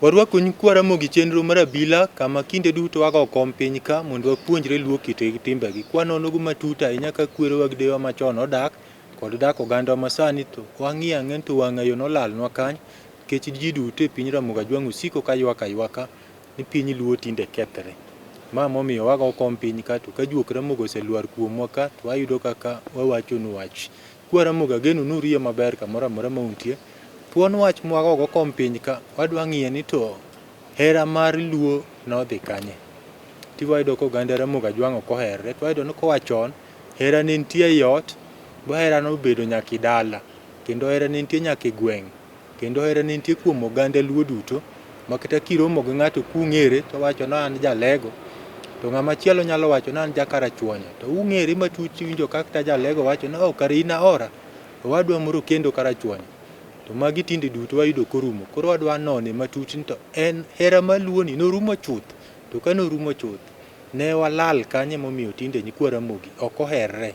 Warwako nyikwa Ramogi chenro mar Abila kama kinde duto wago kom piny ka mondo wapuonjre luo kite gi timbegi. Kwanono matut ahinya ka kwero wag dewa machon odak kod dak oganda masani to wang'i ang'en to wang'ayo nolalnwa kany nikech ji duto e piny Ramogi Ajwang' osiko ka ywaka ni piny luo tinde kethre. Ma momiyo wago kom piny ka to ka juok Ramogi oseluar kuomwa ka to wayudo kaka wawachonu wach. Kwa Ramogi ageno nurie maber kamoro amora mauntie. Thuon wach mwagogo kom piny ka wadwa ng'iye ni to hera mar luo nodhi kanye. Tiwayudo ko oganda Ramogi Ajwang' ok oherre to wayudo ni koa chon hera ne nitie ei ot, bo hera nobedo nyaka dala, kendo hera ne nitie nyaka e gweng', kendo hera ne nitie kuom oganda luo duto ma kata kiromo gi ng'ato kung'ere to wacho ni an jalego to ng'ama chielo nyalo wacho ni an jakarachuonyo to ung'ere matut winjo kaka jalego wacho ni kare in aora to wadwa moro kendo karachuonyo. To magi tinde duto wayudo korumo. Koro wadwa none matut ni to en hera maluo ni norumo chuth. To ka norumo chuth ne walal kanye momiyo tinde nyikwa Ramogi ok oherre.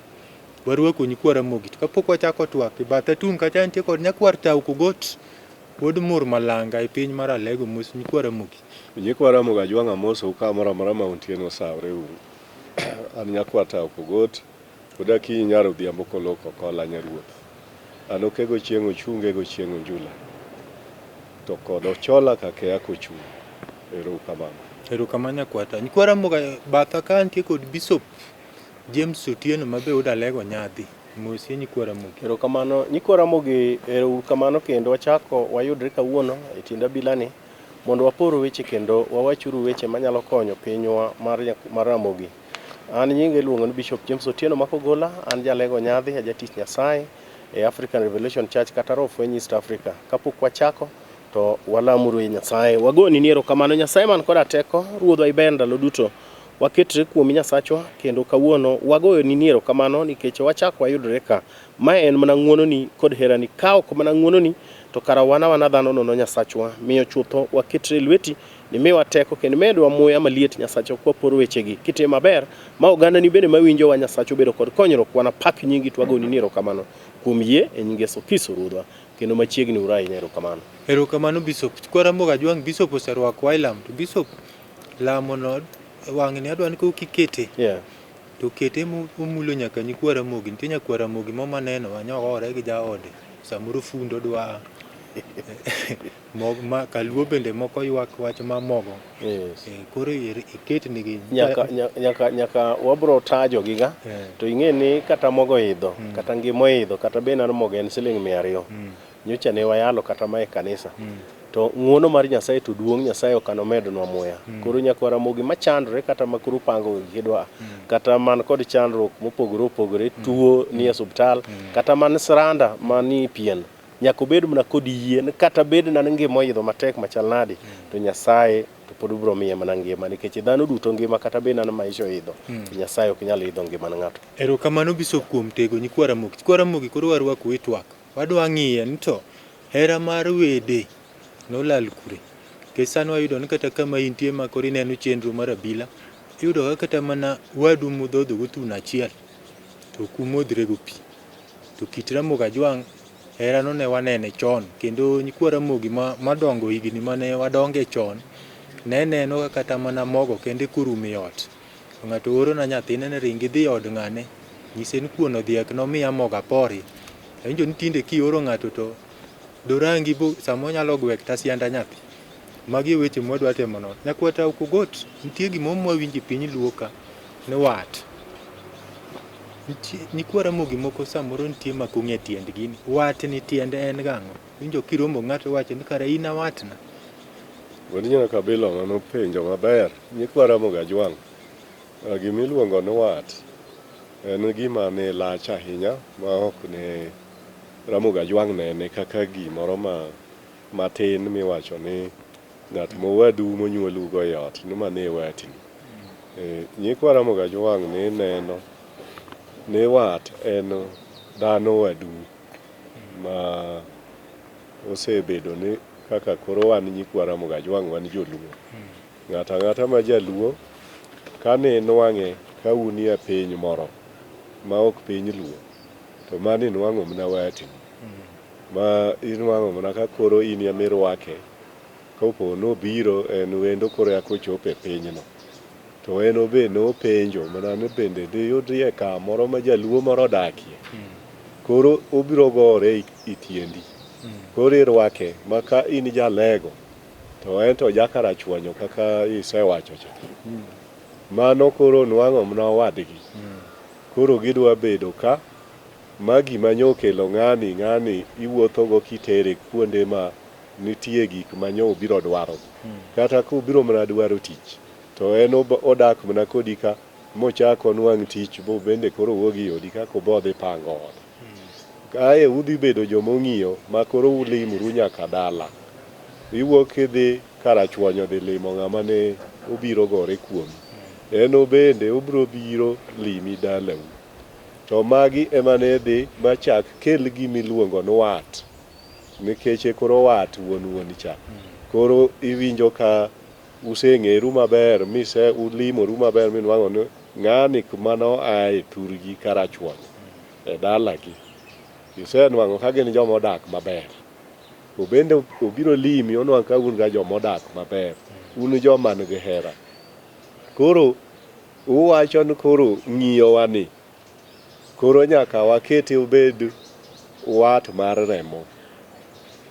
Warwako nyikwa Ramogi to kapok wachako twak e batha tung kacha nitie kod nyakwar Tau Kogot pod mur malanga e piny mar Alego mos nyikwa Ramogi. Nyikwa Ramogi Ajwang' amoso kamoro amora mauntie nosawre u. An nyakwar Tau Kogot odaki nyaro dhiambo koloko kola nyaruoth. Ano kego chieng' ochunge go chieng' onjula. To kod ochola kake akochung'. Erokamano. Erokamano nyakwata. Nyikwa Ramogi batha ka nitie kod Bishop James Otieno mabe odalego nyadhi. Mosie nyikwa Ramogi. Erokamano nyikwa Ramogi, erokamano kendo wachako wayudre kawuono e tiend Abila ni mondo waporo weche kendo wawachuru weche manyalo konyo pinywa mar Ramogi. An nyinga iluongo ni Bishop James Otieno Makogola, an jalego nyadhi, ajatich Nyasaye e African Revelation Church kata Rofweny East Africa. Kapok wachako to walamuru e Nyasaye. Wagoni ni erokamano Nyasaye man koda teko, ruodhwa iber ndalo duto. Waketre kuom Nyasachwa kendo kawuono wagoyo ni erokamano nikech wachako wayudre ka. Ma en mana ng'wono ni kod hera ni ka ok mana ng'wono ni to kara wana dhano nono Nyasachwa miyo chutho waketre lweti ni miwa teko kendo medwa muya maliet Nyasachwa kwa poro wechegi kitimo maber ma oganda ni bende mawinjo wa Nyasachwa bedo kod konyruok wana pak nyingi twagoni ni erokamano kuom yie e nyinge Yesu Kristo ruodhwa kendo machiegni urai ne erokamano. Erokamano Bishop. Nyikwa Ramogi Ajwang' Bishop oserwako wailam to Bishop lamonod wang'ni adwani ko kikete. Yeah. To kete mulo nyaka nyikwa Ramogi. Nitie nyakwa Ramogi moma neno wanyogore gi jaode. Samoro fundo dwa ma kaluo bende moko ywak wach ma mogo. Yes. Koro iket nigi nyaka wabro tajo giga. Yeah. To ing'e ni kata mogo idho, kata ngimo idho, kata bena mogo en siling 200. Nyocha ne wayalo kata mae kanisa. To ng'wono mar Nyasaye to duong' Nyasaye okano mednwa muya. Koro nyakwa Ramogi machandre kata makuru pango gidwa kata man kod chandruok mopogore tuo ni osuptal kata man sranda mani pien nyako bed mana kod yie kata bed na ngima idho matek machal nadi to Nyasaye to pod bro miye mana ngima nikech dhano duto ngima kata bed na maisha idho Nyasaye ok nyal idho ngima ng'ato. Erokamano Bishop kuom tego nyikwa Ramogi. Nyikwa Ramogi koro warwako e twak. Wadwa ng'iye ni to hera mar wede nolal kure. Kesano wayudo ni kata kama intie ma koro ineno chenro mar Abila iyudo kata mana wadu mudhodho go thuna achiel to kumodhre go pi. To kit Ramogi Ajwang' hera no ne wanene chon kendo nyikwa Ramogi madongo higni mane wadonge chon ne neno kata mana mogo kende kurumo e ot. To ng'ato oro na nyathine ne ringi dhi od ng'ane nyise ni kuon odhiek nomiya mogo apori. Awinjo ni tinde kioro ng'ato to dorangi bo samo nyalo gwek ta sianda nyathi. Magi weche mwadwa temo no. Nyakwa Tau Kogot nitie gimo mwawinji piny luo ka ne wat. Nyikwa Ramogi moko samoro nitie makong'e tiend gini. Wat ni tiende en gang'o. Winjo kiromo ng'ato wacho ni kare in watna. Wani nyaka Abila mano penjo maber. Nyikwa Ramogi Ajwang' gimiluongo ni wat en gima ne lach ahinya ma ok ne Ramogi Ajwang' nene kaka gimoro matin miwacho ni ng'at mowadu monyuolu go e ot ni mane watni. Nyikwa Ramogi Ajwang' ne neno ne wat en dhano wadu ma osebedo ni kaka koro wan nyikwa Ramogi Ajwang' wan joluo. Ng'ata ma jaluo kane nwang'e ka unie piny moro ma ok piny luo to mani nwang'o mna watni. Ma inwang'o mana ka koro inie mirwake kopo nobiro en wendo koro ya kochopo e pinyno. To en obe nopenjo mana ni bende diyudrie kamoro ma jaluo moro odakie. Koro obiro gore itiendi. Koro irwake maka in jalego to en to jakarachuonyo kaka isewacho cha. Mano koro nwang'o mna wadgi. Koro gidwa bedo ka ma gima nyokelo ng'ani iwuothogo kitere kuonde ma nitie gik manyo biro dwaro. Kata kubiro mana dwaro tich to en odak mana kodi ka mochako nwang' tich bo bende koro wuogi odi kako bodhi pango ode. Kae udhi bedo jomong'iyo ma koro ulimuru nyaka dala. Iwuok idhi karachuonyo dhi limo ng'ama ne obiro gore kuomi. En obende obiro biro limi dalau. To magi ema ne dhi machak kel gimiluongo ni wat. Nikech koro wat wuon cha. Koro iwinjo ka useng'eru maber mise ulimoru maber minwang'o ni ng'ani kumano ae turgi karachuonyo e dalagi. Isenwang'o ka gin jomodak maber. Obende obiro limi onwang' ka un ga jomodak maber. Un joma nigi hera. Koro uwacho ni koro ng'iyowa ni koro nyaka wakete obed wat mar remo.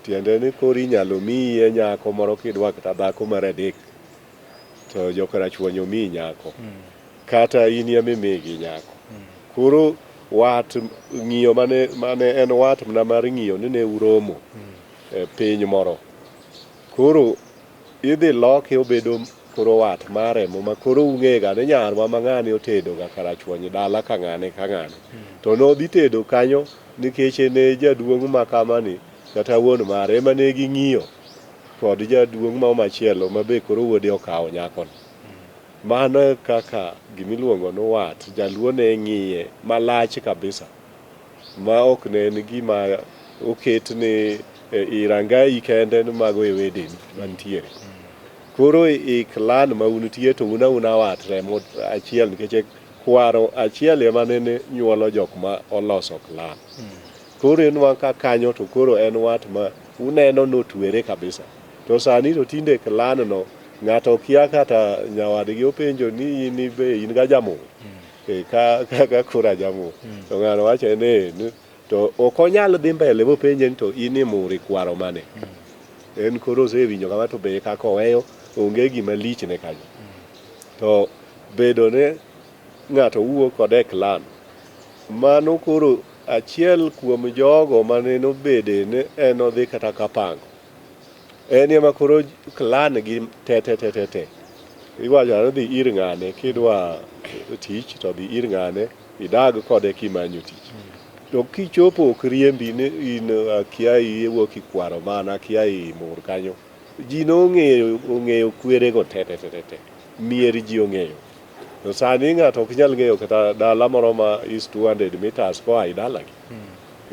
Tiende ni koro inyalo miye nyako moro kidwa kata dhako mar adek to jokarachuonyo miyi nyako. Kata in yemimigi nyako. Koro wat ng'iyo mane en wat mna mar ng'iyo ni ne uromo piny moro. Koro idhi loke obedo koro wat mar remo ma koro ung'ega ni nyarwa ma ng'ani otedo ga karachuonyo dala ka ng'ane ka ng'ane. To nodhi tedo kanyo nikech ne jaduong' ma kamani kata wuon mare ema ne ging'iyo kod jaduong' ma machielo ma be koro wuode okawo nyakon. Mano kaka gimiluongo ni wat jaluo ne ng'iye malach kabisa ma ok ne en gima oket ni irangai kende ni mago e wedeni mantiere. Koro i klan ma unitie to una wat remo achiel nikech kwaro achiel ema ne nyuolo jok ma oloso klan. Koro en ka kanyo to koro en wat ma uneno notwere kabisa. To sani to tinde klan no ng'ato kia kata nyawadgi openjo ni in be in ga jamu. Ka kura jamu. To ng'ano wacho ni to ok onyal dhi mbele mopenje ni to in imuri kwaro mane. En koro osewinjo kama to be kako weyo onge gima lich ne kanyo. To bedo ne ng'ato wuok kode klan. Mano koro achiel kuom jogo mane nobede ne en odhi kata kapango. En ema koro klan gi te. Iwacho dhi ir ng'ane kidwa tich to dhi ir ng'ane idag kode kimanyo tich. To kichopo ok riembi ni in akia iwuok ikwaro mana akia imur kanyo. Ji ong'eyo kwerego te. Mier ji ong'eyo. To sani ng'ato ok nyal ng'eyo kata dala moro ma is 200 meters koa i dalagi.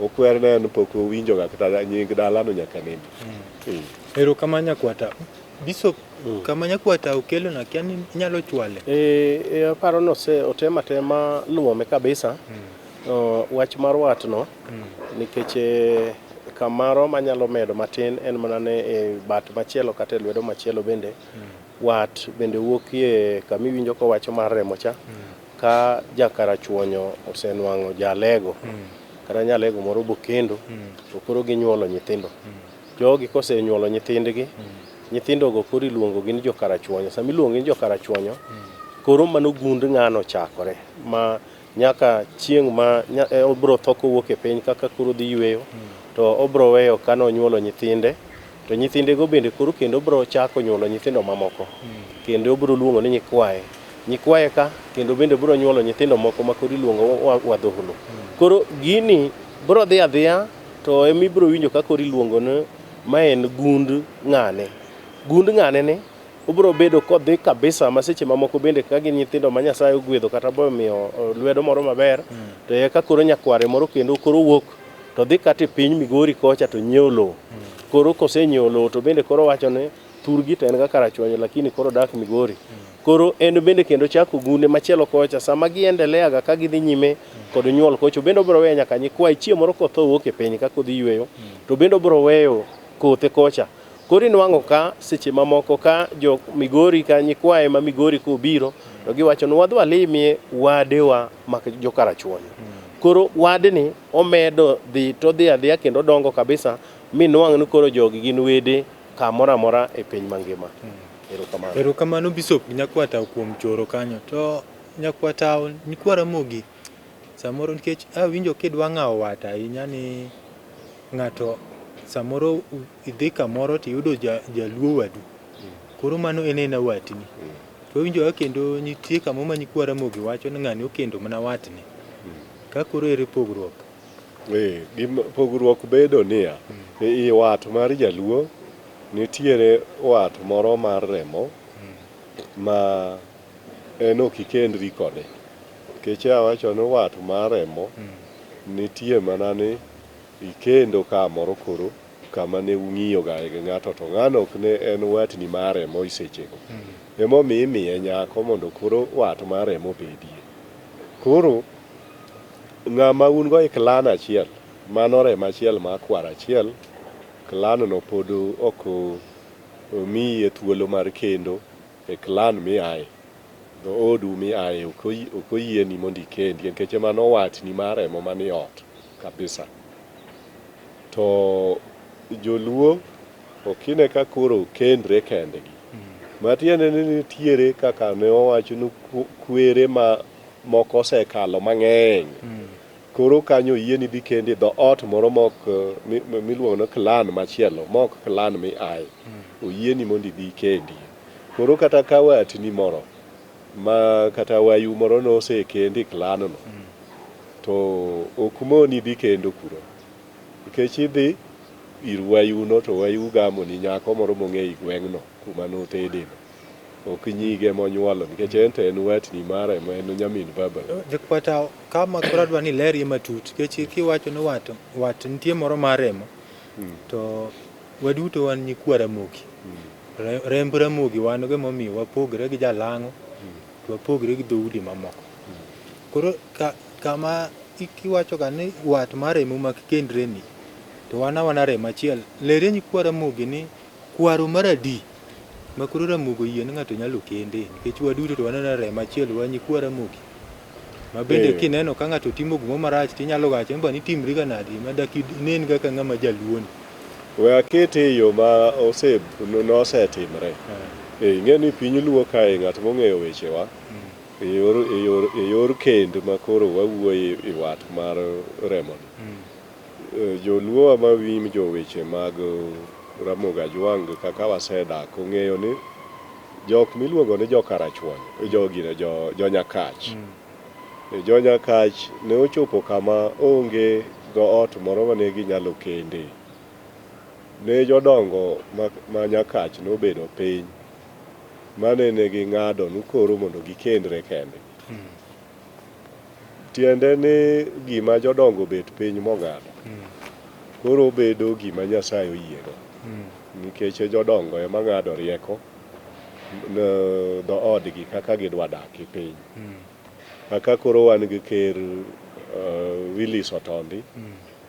Okwer ne en pok owinjoga kata nying dalano nyaka nindi. Ero kama nyakwata. Bishop, kama nyakwata ukelo na kia ni nyalo chwale? Aparo no se otema luome kabisa. Wach mar wat no. Nikech kamaro manyalo medo matin en mana ne e bat machielo kata lwedo machielo bende. Wat bende wuokie kamiwinjo ko wacho mar remo cha. Ka jakarachuonyo osenwang'o jalego. Kata nyalego moro bokendo. To koro ginyuolo nyithindo. Jogi kosenyuolo nyithindgi. Nyithindogo koro iluongo gi ni jokarachuonyo. Sama iluongo ni jokarachuonyo. Koro mano gund ng'ano chakore. Ma nyaka chieng' ma obro tho kowuok e piny kaka koro dhi yweyo. To obro weyo kano nyuolo nyithinde. To nyithindego bende koro kendo obro chako nyuolo nyithindo mamoko. Kendo obro luongo ni nyikwaye. Nyikwaye ka kendo bende bro nyuolo nyithindo moko ma koro iluongo wadhuhulu. Koro gini bro dhi adhiya to emibro winjo ka koro iluongo ni ma en gund ng'ane. Gund ng'ane ni obro bedo kodhi kabisa ma seche mamoko bende ka gin nyithindo ma Nyasaye ogwedho kata bo miyo lwedo moro maber. To eka koro nyakware moro kendo koro wuok to dhi kata piny Migori kocha to nyiewo lowo. Koro kosenyiewo lowo to bende koro wacho ni turgi to en ga karachuonyo lakini koro dak Migori. Koro en bende kendo chako gunde machielo kocha sama giendelea ga ka gidhi nyime kod nyuol kocho bende obro weyo nyaka nyikwaye chieng' moro kotho wuok e piny ka kodhi yweyo to bende obro weyo kothe kocha. Koro inwang'o ka seche mamoko ka jo Migori ka nyikwaye ma Migori kobiro to giwacho ni wadwa limie wadewa ma jo Karachuonyo. Koro wadni omedo dhi to dhi adhiya kendo dongo kabisa mi nwang' ni koro jogi gin wede kamoro amora e piny mangima. Erokamano. Erokamano Bishop Nyakwata kuom choro kanyo. To Nyakwata nikwara mogi samoro nikech awinjo kidwa ng'awo wat ahinya ni ng'ato samoro idhi kamoro tiyudo jaluo wadu. Koro mano en watni. To awinjo kendo nitie kamo ma nikwara mogi wacho ni ng'ani okendo mana watni. Ka koro ere pogruok? Pogruok bedo niya, i wat mar jaluo nitiere wat moro mar remo ma en ok ikendri kode. Nikech awacho ni wat mar remo nitie mana ni ikendo kamoro koro kama ne ung'iyo ga gi ng'ato to ng'ano ok ne en watni mar remo isechego. Emomiyo imiye nyako mondo koro wat mar remo bedie. Koro ng'ama un go e clan achiel, mano remo achiel ma kwar achiel, clan no pod ok omiye thuolo mar kendo e clan miaye. Odu miaye ok oyieni mondo ikendi nikech mano watni mar remo mani ot kabisa. To joluo okine ka koro kendre kendgi. Matiende ni nitiere kaka ne owacho ni kwere ma moko osekalo mang'eny. Koro kanyo yieni dhi kendi dho ot moro mok miluongo ni clan machielo, mok clan miaye. Oyieni mondo idhi kendi. Koro kata ka watni moro ma kata wayu moro nosekendi clan no, to ok moni dhi kendo kuro. Nikech idhi ir wayuno to wayu gamo ni nyako moro mong'e gweng'no kuma notedeno. Ok nyige monyuolo nikech en watni mare ma en nyamin baba. Nyakwata kama koro adwa ni ler matut nikech kiwacho ni wat nitie moro mar remo to waduto wan nyikwara mogi. Remb ramogi wan go momiyo wapogre gi jalang'o to wapogre gi dhoudi mamoko. Koro kama ikiwacho ga ni wat mar remo mak kendre ni to wana remo achiel. Lere nyikwara mogi ni kwaro mar adi ma koro ramogo yie ni ng'ato nyalo kende nikech waduto to wana remo achiel wa nyikwara mogi. Ma bende kineno ka ng'ato timo gimo marach tinyalo gache mba ni timri ga nadi ma dak inen ga ka ng'ama jaluoni. We akete yo ma nosetimre. Ing'e ni piny luo kae ng'at mong'eyo wechewa e yor kend ma koro wawuoye e wat mar remo. Joluo ma wim jo weche mag Ramogi Ajwang kaka wasedak ong'eyo ni jok miluongo ni jo Karachuonyo, jo Nyakach. Jo Nyakach ne ochopo kama onge dho ot moro mane ginyalo kende. Ne jodongo ma Nyakach nobedo piny mane ne ging'ado ni koro mondo gikendre kende. Tiende ni gima jodongo bet piny mogado koro bedo gima Nyasaye oyiego. Nikech jodongo ema ng'ado rieko dho odgi kaka gidwa dak e piny. Kaka koro wan gi ker Willis Otondi,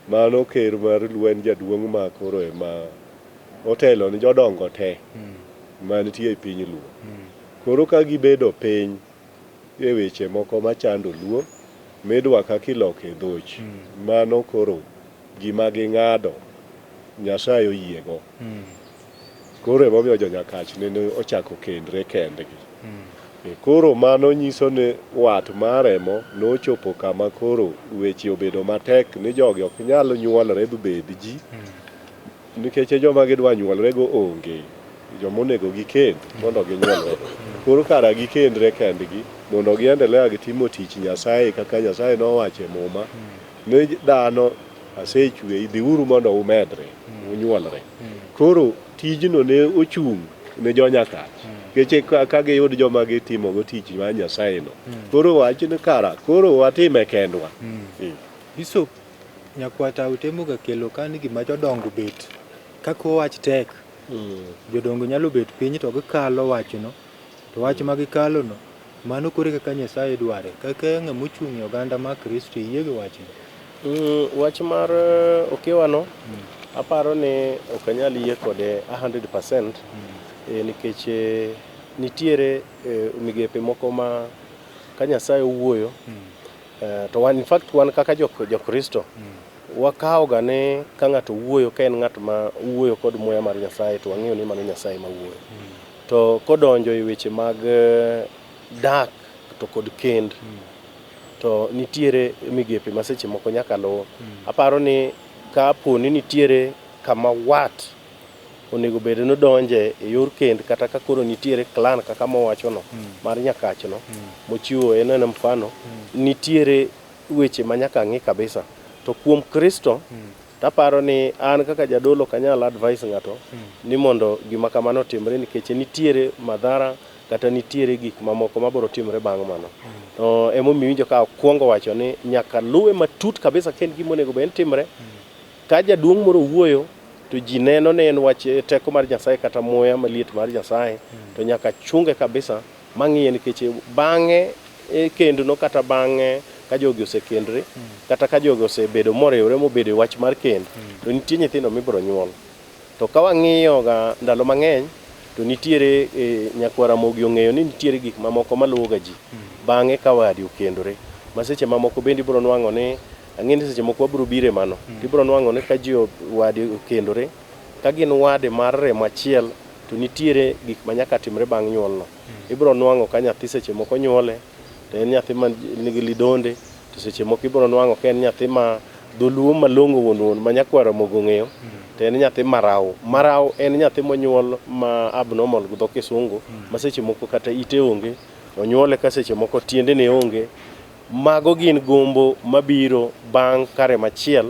mano ker mar Lwen jaduong' ma koro ema otelo ni jodongo te manitie e piny Luo. Koro ka gibedo piny e weche moko machando Luo, midwa kaka iloko e dhoch, mano koro gima ging'ado Nyasaye oyiego. Koro emomiyo jo Nyakach ne ochako kendre kendgi. Koro mano nyiso ni wat mar remo nochopo kama koro weche obedo matek ni jogi ok nyal nyuolre bed ji nikech joma gidwa nyuolre go onge. Jomonego gikend mondo ginyuolre. Koro kara gikendre kendgi mondo giendelea gitimo tich Nyasaye kaka Nyasaye nowacho e Muma ni dhano asechwe idhiuru mondo umedre unyuolre. Koro tijno ne ochung' ne jo Nyakach. Keche ka giyud joma gitimo go tich mar Nyasaye no. Koro wach ni kara koro watime kendwa. Bishop Nyakwata utemo ga kelo kan gima jodongo bet kaka wach tek. Jodongo nyalo bet piny to gikalo wachno to wach ma gikalo no mano kore kaka Nyasaye dware kaka ng'ama ochung' e oganda ma Kristo yie gi wachno. Wach mar okiwa no Aparo ni ok anyal yie kode 100% nikech nitiere migepe moko ma ka Nyasaye owuoyo to in fact wan kaka jokristo wakawo ga ne ka ng'ato wuoyo ka en ng'at ma wuoyo kod muya mar Nyasaye to wang'eyo ni mano Nyasaye ma wuoyo. To kodonjo e weche mag dak to kod kend to nitiere migepe ma seche moko nyaka luw. Aparo ni kapo ni nitiere kama wat onego bed no donje e yor kend kata ka koro nitiere clan kaka mowacho no mar Nyakach no mochiwo en mfano nitiere weche ma nyaka ng'i kabisa. To kuom Kristo taparo ni an kaka jadolo kanyal advice ng'ato ni mondo gima kamano timre nikech nitiere madhara kata nitiere gik mamoko mabiro timre bang' mano. To emomiyo winjo ka kuongo wacho ni nyaka luwe matut kabisa ken gima onego bed timre. Ka jaduong' moro wuoyo to ji neno ne en wach teko mar Nyasaye kata muya maliet mar Nyasaye to nyaka chunge kabisa mang'iye nikech bang'e kendo no kata bang'e ka jogi osekendre kata ka jogi osebedo moriwore mobedo wach mar kend to nitie nyithindo mibiro nyuol. To ka wang'iyo ga ndalo mang'eny to nitiere nyakwara mogi ong'eyo ni nitiere gik mamoko maluwo ga ji bang'e ka wadi okendore ma seche mamoko bende ibiro nwang'o ni ang'eni seche moko wabiro bire mano ibiro nwang'o ni ka ji wadi okendore ka gin wade mar remo achiel to nitiere gik ma nyaka timre bang' nyuol no. Ibiro nwang'o ka nyathi seche moko nyuole to en nyathi ma nigi lidonde to seche moko ibiro nwang'o ka en nyathi ma dholuo malong'o wuon ma nyakwara mogo ng'eyo to en nyathi marao. Marao en nyathi monyuol ma abnormal gi dho kisungu ma seche moko kata ite onge onyuole ka seche moko tiende ne onge. Mago gin gombo mabiro bang' kare machiel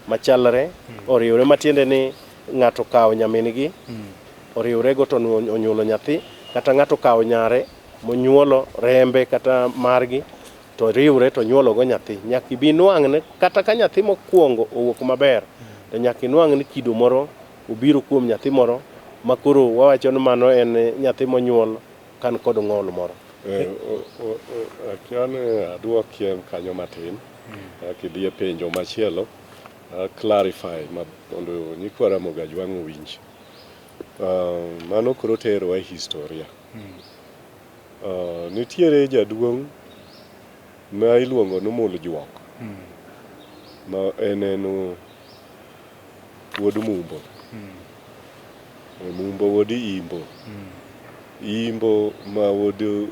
machalre oriwre matiende ni ng'ato kawo nyamin-gi oriwre go to onyuolo nyathi kata ng'ato kawo nyare monyuolo rembe kata margi to riwre to nyuolo go nyathi. Nyaka ibi nwang' ne kata ka nyathi mokwongo owuok maber to nyaka inwang' ni kido moro obiro kuom nyathi moro makoro wawacho ni mano en nyathi monyuol kan kod ng'ol moro. Akiane aduokie kanyo matin kidhi e penjo machielo clarify mondo nyikwara Mogajwang' owinj. Mano koro tero e historia. Nitiere jaduong' ma iluongo ni Muljuok ma en wuod Mumbo. Mumbo wuod Imbo. Imbo ma wuod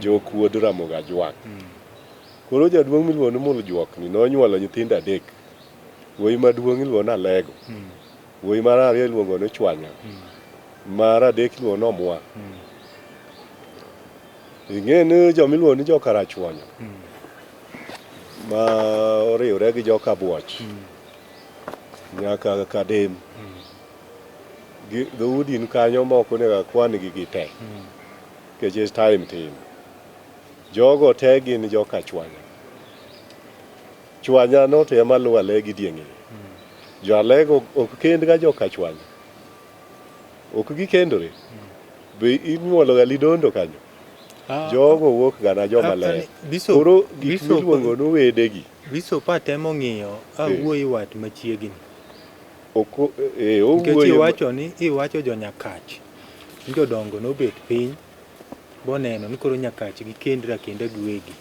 Jok wuod Ramogajwang'. Koro jaduong' miluongo ni Muljuok ni nonyuolo nyithindo 3. Wuoyi maduong' iluongo ni Alego. Wuoyi mar ariyo iluongo ni Chwanya. Mar adek iluongo ni Omwa. Ing'e ni jomiluongo ni joka Rachwanya ma oriwre gi joka Buoch nyaka Kadem. Dhoudi ni kanyo moko ne kwan gi gite nikech time tin. Jogo te gin joka Chwanya. Chwanya no to ema luwo Alegi dieng'e. Jo Alego ok kend ga joka Chwanya. Ok gikendore. Be inyuolo ga lidondo kanyo. Jogo wuok ga na joma ler. Koro gik miluongo no wedegi. Bishop atemo ng'iyo wuoyi wat machiegni. Iwacho jo Nyakach. Jodongo nobet piny boneno ni koro Nyakach gi kendra kenda giwegi.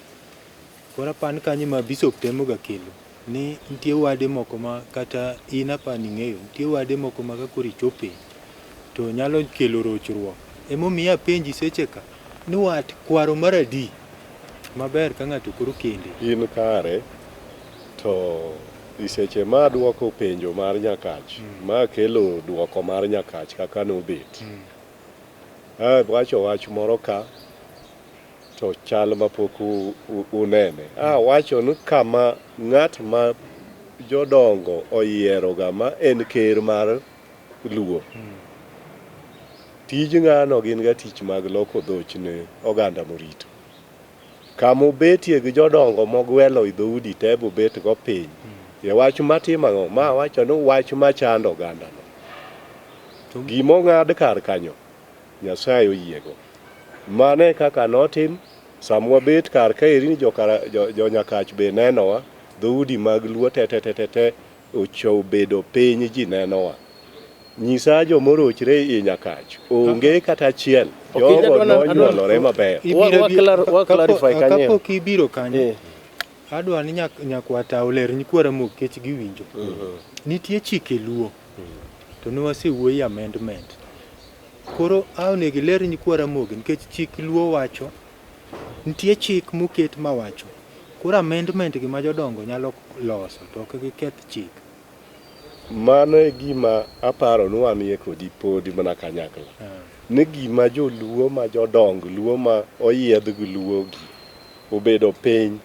Koro pan kanyo ma Bishop temo ga kelo ni nitie wade moko ma kata in apani ng'eyo nitie wade moko ma koro ichope to nyalo kelo rochruok. Emomiyo apenji seche ka ni wat kwaro maradi maber ka ng'ato koro kende. In kare to seche ma duoko penjo mar Nyakach ma kelo duoko mar Nyakach kaka nobet. Wacho wach moro ka to chal mapok unene. Wacho ni kama ng'at ma jodongo oyiero ga ma en ker mar LUO. Tij ng'ano gin ga tich mag loko dhoch ne oganda morito. Kama obetie gi jodongo mogwelo i dhoudi te bobet go piny. Wach matimo ang'o? Ma wacho ni wach machando oganda no. Gimo ng'ad kar kanyo Nyasaye oyiego. Mane kaka notim samwa bet kar ka eri ni jo Nyakach be nenowa dhoudi mag LUO te obedo piny ji nenowa. Nyisa jomorochre i Nyakach onge kata achiel. Jogo nonyuolore maber. Wa clarify kanyo. Kapok ibiro kanyo. Adwa ni nyakwata oler nyikwara mok kech giwinjo. Nitie chike luo. To ne wasewuoyo amendment. Koro onego iler nyikwara mok nikech chik luo wacho. Nitie chik moket mawacho. Koro amendment gima jodongo nyalo loso to ok giketh chik. Mano e gima aparo ni wanie kodi podi mana kanyakla. Ni gima joluo ma jodong luo ma oyiedh gi luo gi obedo piny.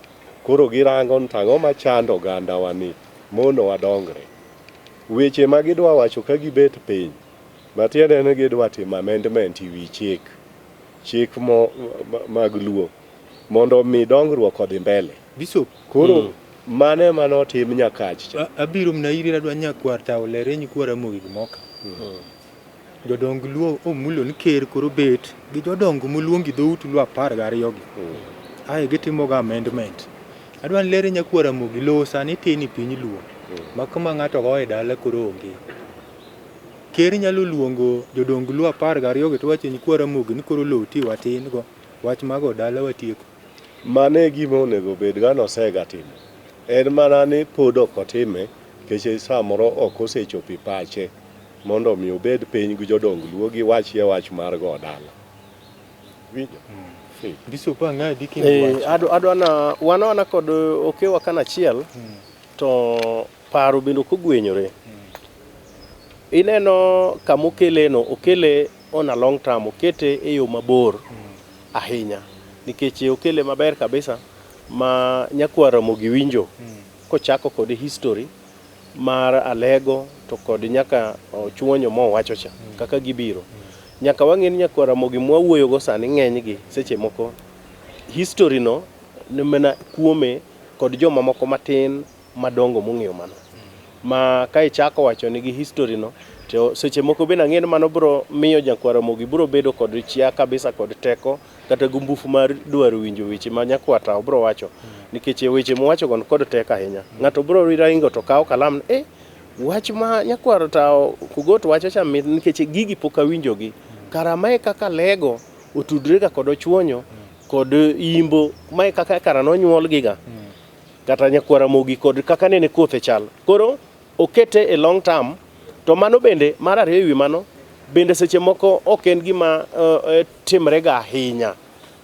Koro girango tang'o machando oganda wani mono wadongre. Weche ma gidwa wacho ka gibet piny. Matiende ni gidwa timo amendment wi chik. Chik mag luo. Mondo mi dongruok odhi mbele. Bishop. Koro mane manotim Nyakach cha. Abiro mnairi adwa nyakwarta olere nyikwara mogi gimoka. Jodong luo omulo ni ker koro bet gi jodong muluongi dhout luo 12 gi. Ae gitimo ga amendment. Adwa lere nyakwara mogi lo sani tini piny luo. Makama ng'ato go e dala koro onge. Ker nyalo luongo jodong luo 12 gi to wacho nyikwara mogi ni koro lo ti watin go. Wach mago dala watieko. Mane gima onego bed gano osega timo. En mana ni pod ok otime keche samoro ok osechopo pache mondo mi obed piny gi jodong luo gi wachie wach mar go dala. Winjo? Bishop ang'adi kendo adwana wana kod okewa kana achiel to paro bendo kogwenyore. Ineno kamokele no okele on a long term okete e yo mabor ahinya nikech okele maber kabisa ma nyakwara mogi winjo kochako kod history mar Alego to kod nyaka chuonyo mo wacho cha kaka gibiro nyaka wang'e nyakwara mogi mwawuoyo go sani ng'eny gi seche moko history no ne mena kuome kod joma moko matin madongo mong'eyo mano ma kai chako wacho ni gi history no to seche moko be nang'en mano bro miyo nyakwara mogi bro bedo kod chia kabisa kod teko kata gumbufu mar dwaro winjo weche ma nyakwata obro wacho nikech weche mwacho gon kod teko ahinya ng'ato bro ringo to kawo kalam wach ma nyakwara ta kugot wacho cha nikech gigi poka winjo gi karamae kaka lego otudre ga kod ochuonyo kod imbo mae kaka karano nyuol giga kata nyakwara mogi kod kaka nene kothe chal koro okete e long term to mano bende mar ariyo wi mano bende seche moko ok en gima timre ga ahinya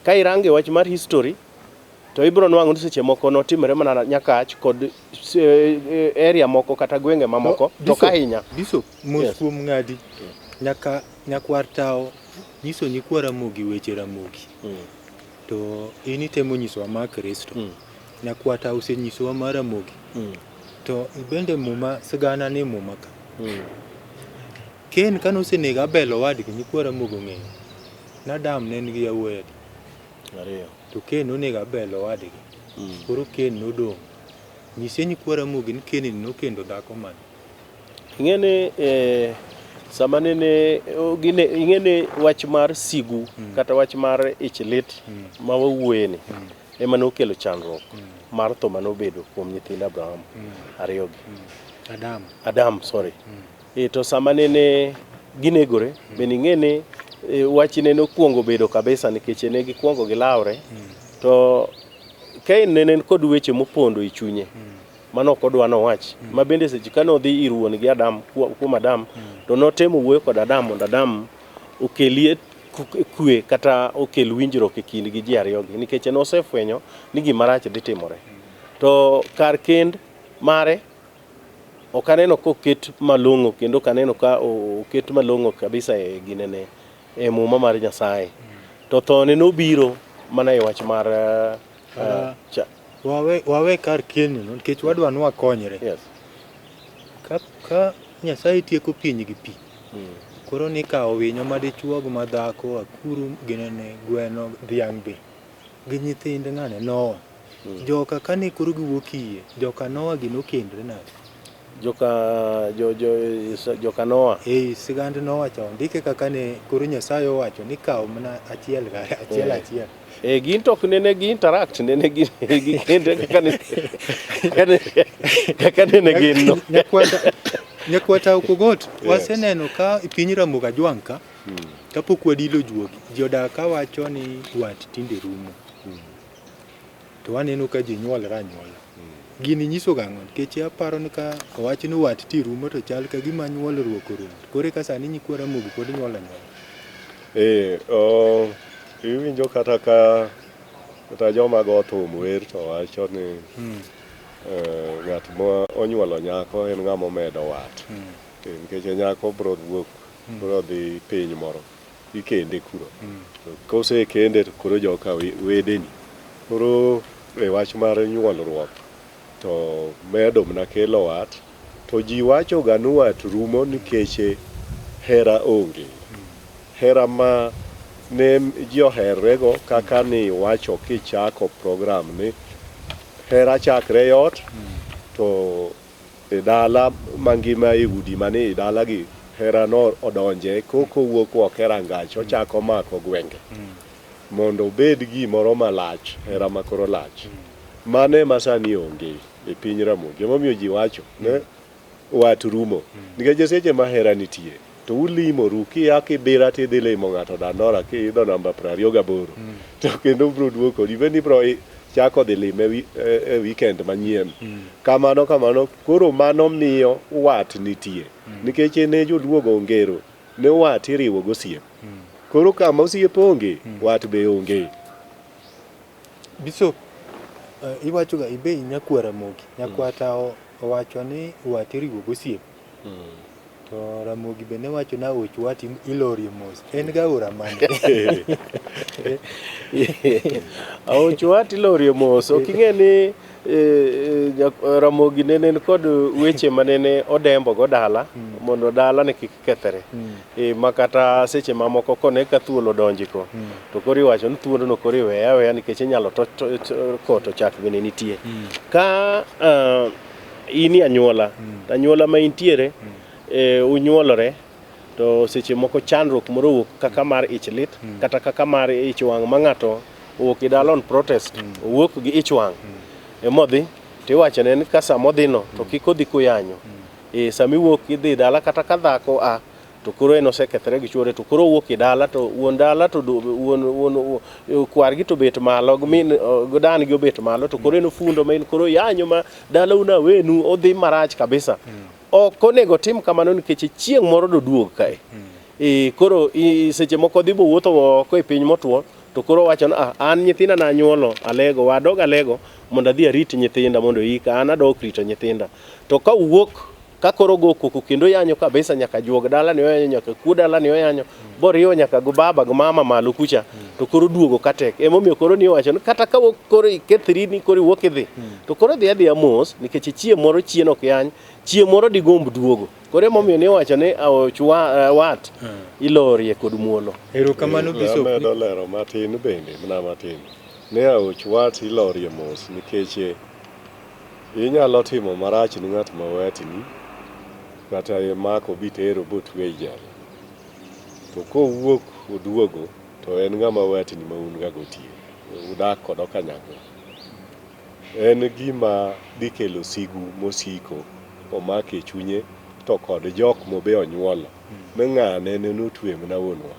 ka irange wach mar history to ibro nwang'o ni seche moko no timre mana Nyakach kod area moko kata gwenge mamoko to ka ahinya Bishop kuom ng'adi nyaka nyakwartao nyiso nyikwara mogi weche ramogi to initemo nyisowa ma Kristo nyakwata osenyisowa mar ramogi to bende muma sigana ni muma ka Ken kano osenego Abel owadgi nyikwara mogo ng'eyo Nadam ne nigi yawuoyi ariyo to Ken onego Abel owadgi koro Ken nodong' nyise nyikwara mogi ni Ken nokendo dhako man ing'ene sama nene ing'ene wach mar sigu kata wach mar ichlit ma wawuoyeni ema nokelo chandruok mar tho manobedo kuom nyithind Abraham ariyo gi Adam sorry to sama nene ginegore ben ing'ene wach nene okuongo bedo kabisa nikech ne gikuongo gilawre to Kain nene kod weche mopondo e chunye mano ok odwa no wach ma bende seche kano dhi ir wuon gi Adam kuom Adam to notemo wuoyo kod Adam mondo Adam okelie kwe kata okel winjruok e kind gi ji ariyo gi nikech ne osefwenyo ni gima rach dhi timore to kar kend mare ok aneno koket malong'o kendo kaneno ka oket malong'o kabisa e ginene e muma mar Nyasaye to thone nobiro mana e wach mar wawe kar kend no nikech wadwa nwa konyre yes ka Nyasaye tieko piny gi pi koro ni kawo winyo madichuo gi madhako akuru ginene gweno dhiang' be gi nyithind ng'ane Noah joka kane koro giwuok yie joka Noah gi nokendre nade joka Noah sigand Noah chon ndike kaka ne koro Nyasaye owacho ni kawo mana achiel Gin tok nene gi interact nene gi kende kaka nene gin no. Nyakwata Ukogot, waseneno ka piny Ramogi Ajwang' ka kapok wadilo juogi, ji odak ka wacho ni wat tinde rumo. To waneno ka ji nyuolre anyuola. Gini nyiso gang'o nikech aparo ni ka owach ni wat ti rumo to chal ka gima nyuolruok orumo. Koro ka sani nyikwa Ramogi pod nyuol anyuola. Iwinjo kata joma go thum wer to wacho ni ng'at ma onyuolo nyako en ng'ama omedo wat. Nikech nyako bro wuok, bro dhi piny moro, ikende kuro. Kose kende to koro joka wedeni. Koro e wach mar nyuolruok to medo mna kelo wat, to ji wacho ga ni wat rumo nikech hera onge. Hera ma ne ji oherrego kaka ni wacho kichako program ni hera chakre yot to e dala mangima e udi mane e dala gi hera no odonje koko wuok oko hera ngach ochako mako gwenge mondo bed gimoro malach, hera makoro lach. Mane masani onge e piny Ramogi. Momiyo ji wacho ne wat rumo nikech seche ma hera nitie to ulimoru kia kibira tidhi limo ng'ato Dandora kiidho namba 28 to kendo bro duoko ibeni bro chako dhi lime e weekend manyien. Kamano koro mano miyo wat nitie nikech ne joluogo ongero ne wat iriwo gosiep. Koro kama osiep onge wat be onge. Bishop, iwacho ga ibe nyakwa Ramogi. Nyakwata owacho ni wat iriwo gosiep. To Ramogi bende wacho na wat ilorie mos. En ga ora mane? Wat ilorie mos. Oking'e ni Ramogi nene kod weche manene odembo go dala mondo dala ne kik kethre. Makata seche mamoko kone ka thuolo donjiko. To koro iwacho ni thuolo no koro iweya nikech inyalo koto chak bende nitie. Ka ini anyuola ma intiere unyuolore to seche moko chandruok moro wuok kaka mar ich lit kata kaka mar ich wang' ma ng'ato wuok i dala on protest wuok gi ich wang' modhi tiwacho ne ka sa modhino to kik odhi kuyanyo. Sami wuok idhi dala kata ka dhako to koro en osekethre gi chuore to koro wuok i dala to wuon dala to wuon kwargi to bet malo godan gi obet malo to koro en fundo ma en koro yanyo ma dala una wenu odhi marach kabisa. Ok onego tim kamano nikech chieng' moro do duog kae. Koro seche moko dhi bo wuotho oko e piny motwo to koro wacho ni an nyithinda na nyuolo alego wadog alego mondo adhi arit nyithinda mondo ika an adok rito nyithinda. To ka wuok ka koro go koko kendo yanyo kabisa nyaka juog dala ni oyanyo nyaka ku dala ni oyanyo boriyo nyaka go baba go mama malo kucha to koro duogo katek. Emomiyo koro ni wacho ni kata ka koro ikethri ni koro wuok idhi to koro dhi adhi amos nikech chieng' moro chien ok yany chieng' moro digomb duogo. Koro emomiyo ni wacho ni wat ilorie kod muolo. Erokamano Bishop. Medo lero matin bende mana matin. Ne wat ilorie mos nikech inyalo timo marach ni ng'at ma wetni kata mako bitero botwe jal. To kowuok oduogo to en ng'ama wetni ma un ga gotie. Udak kod kanyakla. En gima dikelo sigu mosiko omake chunye to kod jok mobe onyuolo. Ng'ane ne notwe mana wuonwa.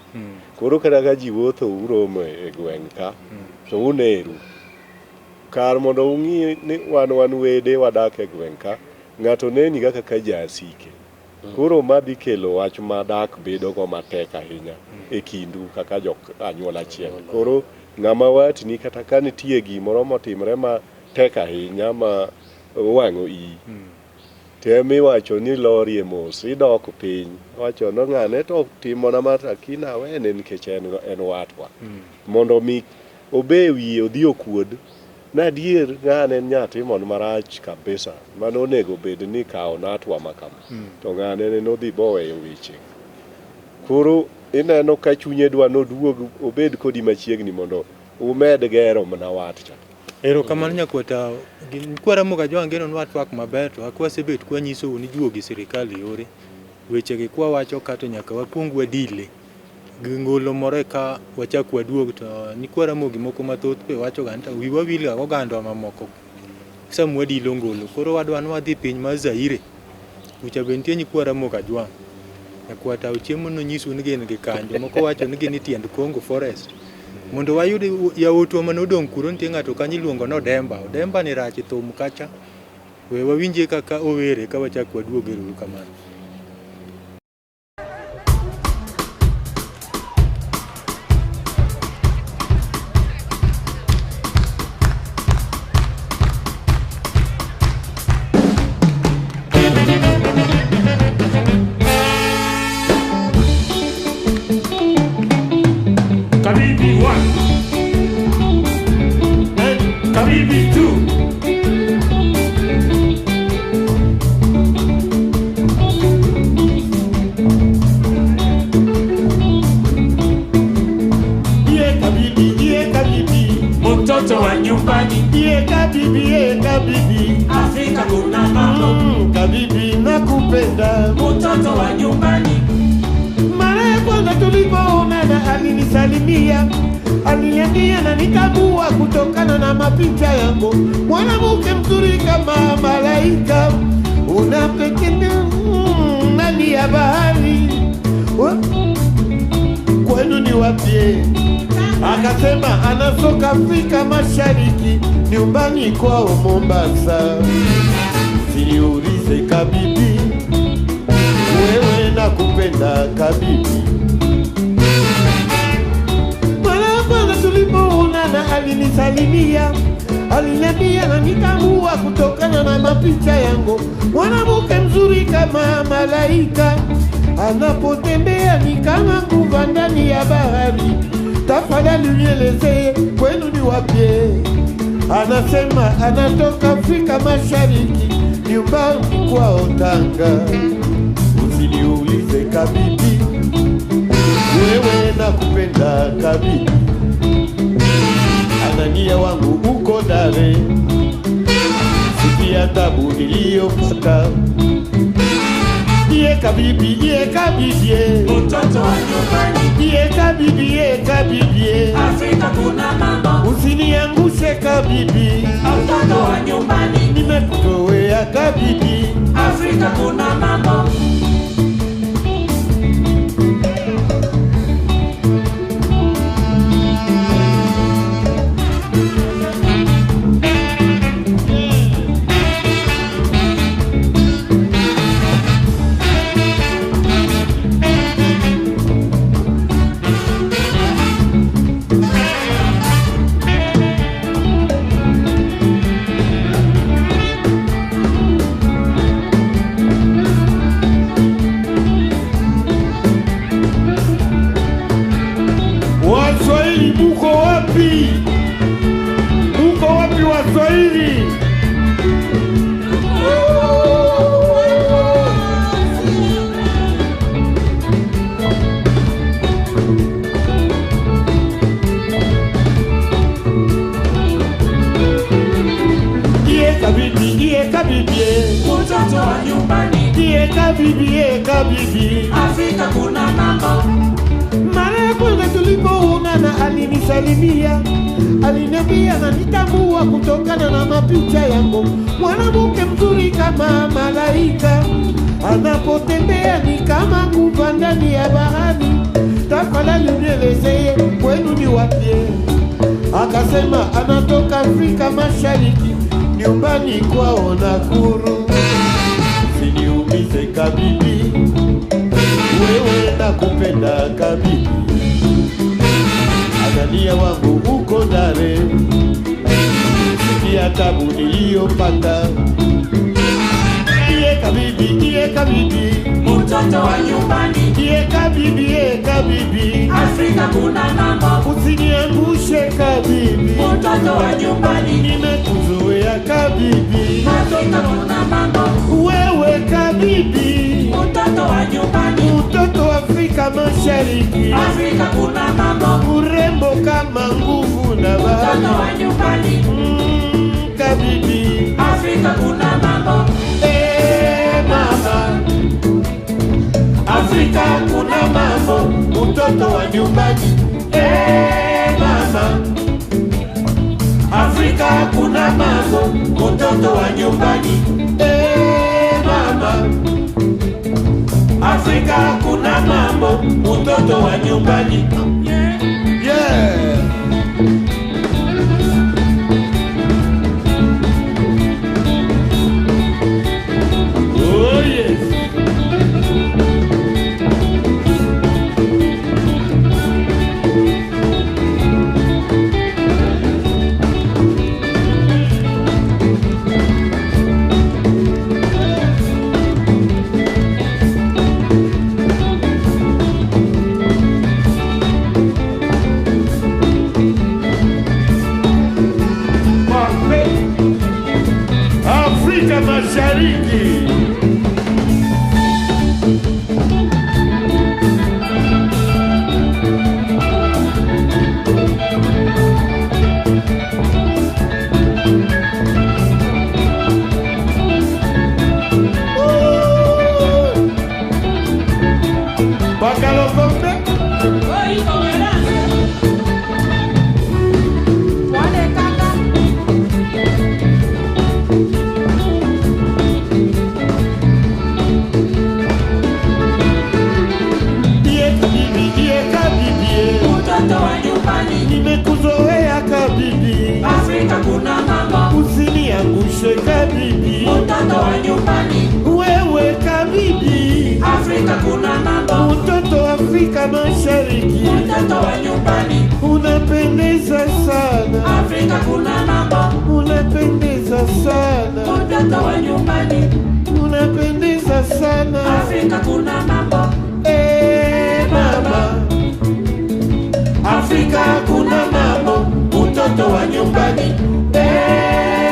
Koro kata ka ji wuotho uromo e gweng' ka to uneru. Kar mondo ung'i ni wan wede wadak e gweng' ka ng'ato neni kaka jasike. Koro ma dhi kelo wach ma dak bedo go matek ahinya e kindu kaka jok anyuola achiel. Koro ng'ama watni kata ka nitie gimoro motimre ma tek ahinya ma wang'o iyi temi wacho ni lorie mos idok piny wacho no ng'ane to timona matakina wene nikech en watwa mondo mi obe wiye odhi okuod na adier ng'ane nyathi mon marach kabisa mano onego bed ni kawo natwa makama to ng'ane ne nodhi boweyo weche. Koro ineno ka chunye dwa noduog obed kodi machiegni mondo umed gero mana wat cha. Erokamano Nyakwata. Nyikwa Ramogi Ajwang' geno nwa twak maber to akwasebet kwa nyiso ni juogi sirikal yore weche gi kwa wacho kato nyaka wakuong wadile ngolo moreka wachak waduog to nikwa Ramogi moko mathoth pe wacho ganta wiwa wilga oganda mamoko samwadi longolo koro wadwan wadhi piny ma Zaire ucha bentie nikwa Ramogi Ajwang yakwa taw chiemo no nyisu ni gin gi kanjo moko wacho ni gin tiend Congo Forest mondo wayudi yawotwa manodong kuro nitie ng'ato kanyo iluongo no Demba ni rach thum kacha we wawinje kaka owere ka wachak waduog ero kamano. Kabibi 1 and Kabibi 2. Mtoto wa nyumbani, Kabibi, Afrika kuna mambo. Kabibi nakupenda, Mtoto wa nyumbani. mara ya kwanza tulipoonana alinisalimia, aliniambia na nikabua kutokana na mapicha yangu, mwanamke mzuri kama malaika, unapekena ndani ya bahari. Kwenu ni wapi? Akasema anatoka Afrika Mashariki, nyumbani kwao Mombasa. Siniulize Kabibi, wewe nakupenda Kabibi. Mara kwanza tulipoonana alinisalimia, aliniambia na nikamua kutokana na mapicha yangu, mwanamke mzuri kama malaika, anapotembea ni kama nguva ndani ya bahari. Tafadhali nielezee kwenu ni wapi? Anasema anatoka Afrika Mashariki, nyumbani kwao Tanga. Usiniulize Kabibi, wewe nakupenda Kabibi. Anania wangu uko Dare, sikia tabu niliyopata. Kabibi, Mtoto wa nyumbani, Kabibi, Afrika kuna mambo. usiniangushe Kabibi, Mtoto wa nyumbani, nimekutowea Kabibi. Afrika kuna mambo. Waswahili muko wapi? Muko wapi Waswahili? Kabibi, Mtoto wa nyumbani, Kabibi, Afrika kuna mambo. mara ya kwanza tulipoonana alinisalimia, aliniambia na nitamua kutokana na mapicha yangu, mwanamke mzuri kama malaika, anapotembea ni kama nguva ndani ya bahari. Tafadhali nielezee kwenu ni wapi? Akasema anatoka Afrika Mashariki, nyumbani kwao Nakuru. Siniumize Kabibi, wewe nakupenda Kabibi. Anania wangu uko Dare, sikia tabu niliyopata. Kabibi, Mtoto wa nyumbani, Kabibi, Afrika kuna mambo. usiniangushe Kabibi, Mtoto wa nyumbani, nimekuzoea Kabibi. Afrika kuna mambo. Wewe Kabibi, Mtoto wa nyumbani, mtoto wa Afrika Mashariki, Afrika kuna mambo. urembo kama nguvu na Mtoto bahari. wa nyumbani, Kabibi, Afrika kuna mambo. mama, Afrika kuna mambo. mtoto wa nyumbani. Mama, Afrika kuna mambo, mtoto wa nyumbani. Mama, Afrika kuna mambo, mtoto wa nyumbani. Yeah. Oh yes. Afrika Mashariki. Bakalo kombe. Oi, tolerância. Wale kaka. Mtoto wa nyumbani. Nimekuzoea kabibi. Afrika kuna mambo. Usiniangushe kabibi. Mtoto wa nyumbani. Wewe kabibi. Afrika kuna mambo. Mtoto wa Afrika Mashariki. Mtoto wa nyumbani. Unapendeza sana. Afrika kuna mambo. Unapendeza sana. Mtoto wa nyumbani. Unapendeza sana. Afrika kuna mambo. Mama, Afrika kuna mambo, mtoto wa nyumbani.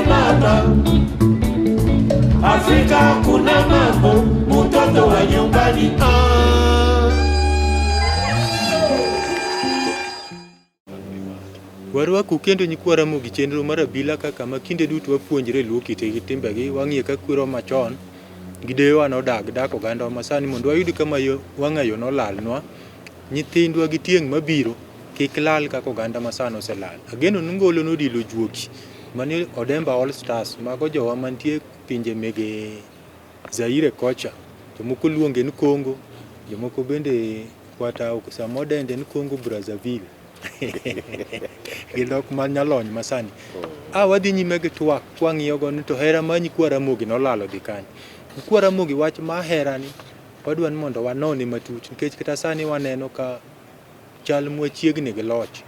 Mama, Afrika kuna mambo, mtoto wa nyumbani. Warwaku kendo nyikwara mogi chenro mar Abila kaka ma kinde duto wapuonjre luo kite gi timbegi, wang'iye ka kwero machon gidewa dak oganda ma sani mondo wayud kama wang'ayo nolalnwa, nyithindwa gi tieng' mabiro kik lal kaka oganda ma sano oselal. Ageno nungolo nodilo juoki mani Odemba All Stars mago jowa mantie pinje mege Zaire kocha, jomoko luonge ni Kongo, jomoko bende kwata samo dende ni Kongo Brazzaville. Gilok ma nyalony masani. Wadhi nyime gi twak kwang'iyo go ni to hera ma nyikwara mogi nolalo dhi kanyo. Nyikwara mogi wach ma hera ni wadwa ni mondo wanone matut nikech kata sani waneno ka chal mwachiegni gi loch.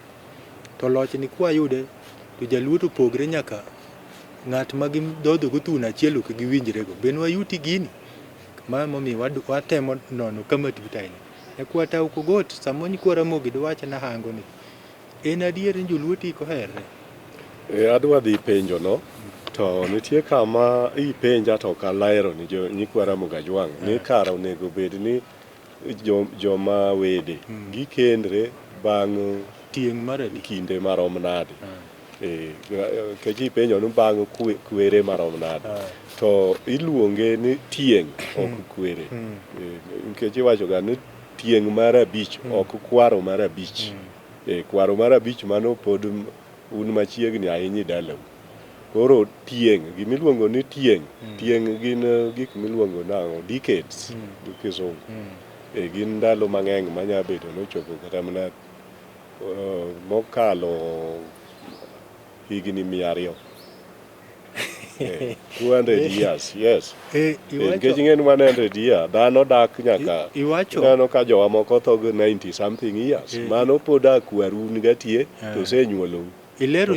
To loch ni kwayude to jaluo to pogre nyaka ng'at ma gidhodho go thuna achiel ok giwinjre go. Ben wayuti gini. Ma momi watemo nono kama tutaini. Ekwata ukogot samo nyikwara mogi dwacha na hango ni. En adier ni joluo tiko herre. Adwa dhi penjo no. To nitie kama ipenja to kalero ni nyikwara Mogajwang ni kara onego bed ni joma wede gikendre bang' tieng' mar kinde marom nade. Kechi penjo no bang' kwere marom nade. To iluonge ni tieng' ok kwere. Kechi wacho ga ni tieng' mar abich ok kwaro mar abich. Kwaro mar abich mano pod un machiegni ahinya dalau. Koro tieng' gimiluongo ni tieng' gin gik miluongo nango decades kisungu. Gin ndalo mang'eny manya bedo nochopo kata mana mokalo higni 200. 200 years, yes. Nikech ing'en 100 years, dhano dak nyaka dhano ka jowa moko thogo 90 something years. Mano poda kwarun gatie to senyuolou. Ilero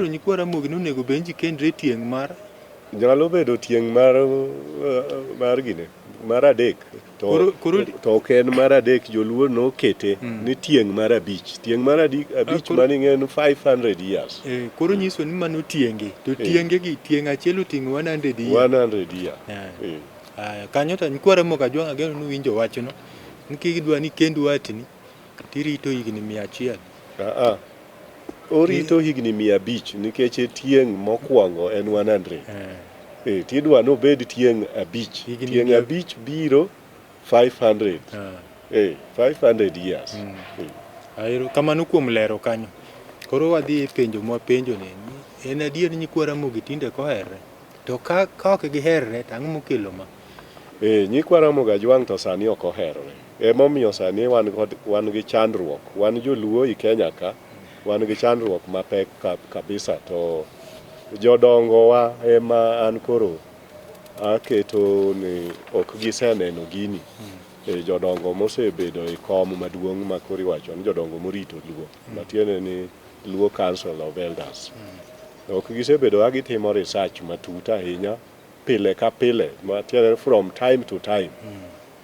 nyikwara mogi nonego benji kendre tieng' mar nyalo bedo tieng' mar gine mar adek to ok en mar adek. Joluo nokete ni tieng' mar abich. Tieng' mar abich mani ng'en 500 years. Koro nyiso ni mano tienge to tienge gi tieng' achiel oting'o 100 years. 100 years. Kanyo to nyikwara Mogajwang ageno nuwinjo wachno nikidwa ni kendu watni tirito higni 100. Orito higni 500 nikech tieng' mokwongo en 100. Tidwa no bed tieng' abich. Tieng' abich biro 500. 500 years. Aero kamano kuom lero kanyo. Koro wadhi e penjo mwa penjo ne. En adier ni nyikwa Ramogi tinde koherre. To ka ok giherre tang'o mokelo ma. Nyikwa Ramogi Ajwang' to sani ok oherore. Emomiyo sani wan gi chandruok. Wan jo-Luo i Kenya ka, wan gi chandruok mapek kabisa. To jodongo wa ema an koro aketo ni ok giseneno gini. Jodongo mosebedo e kom maduong' ma koro iwacho ni jodongo morito Luo. Matiende ni Luo Council of Elders. Ok gisebedo ka gitimo research matut ahinya pile ka pile, matiende from time to time.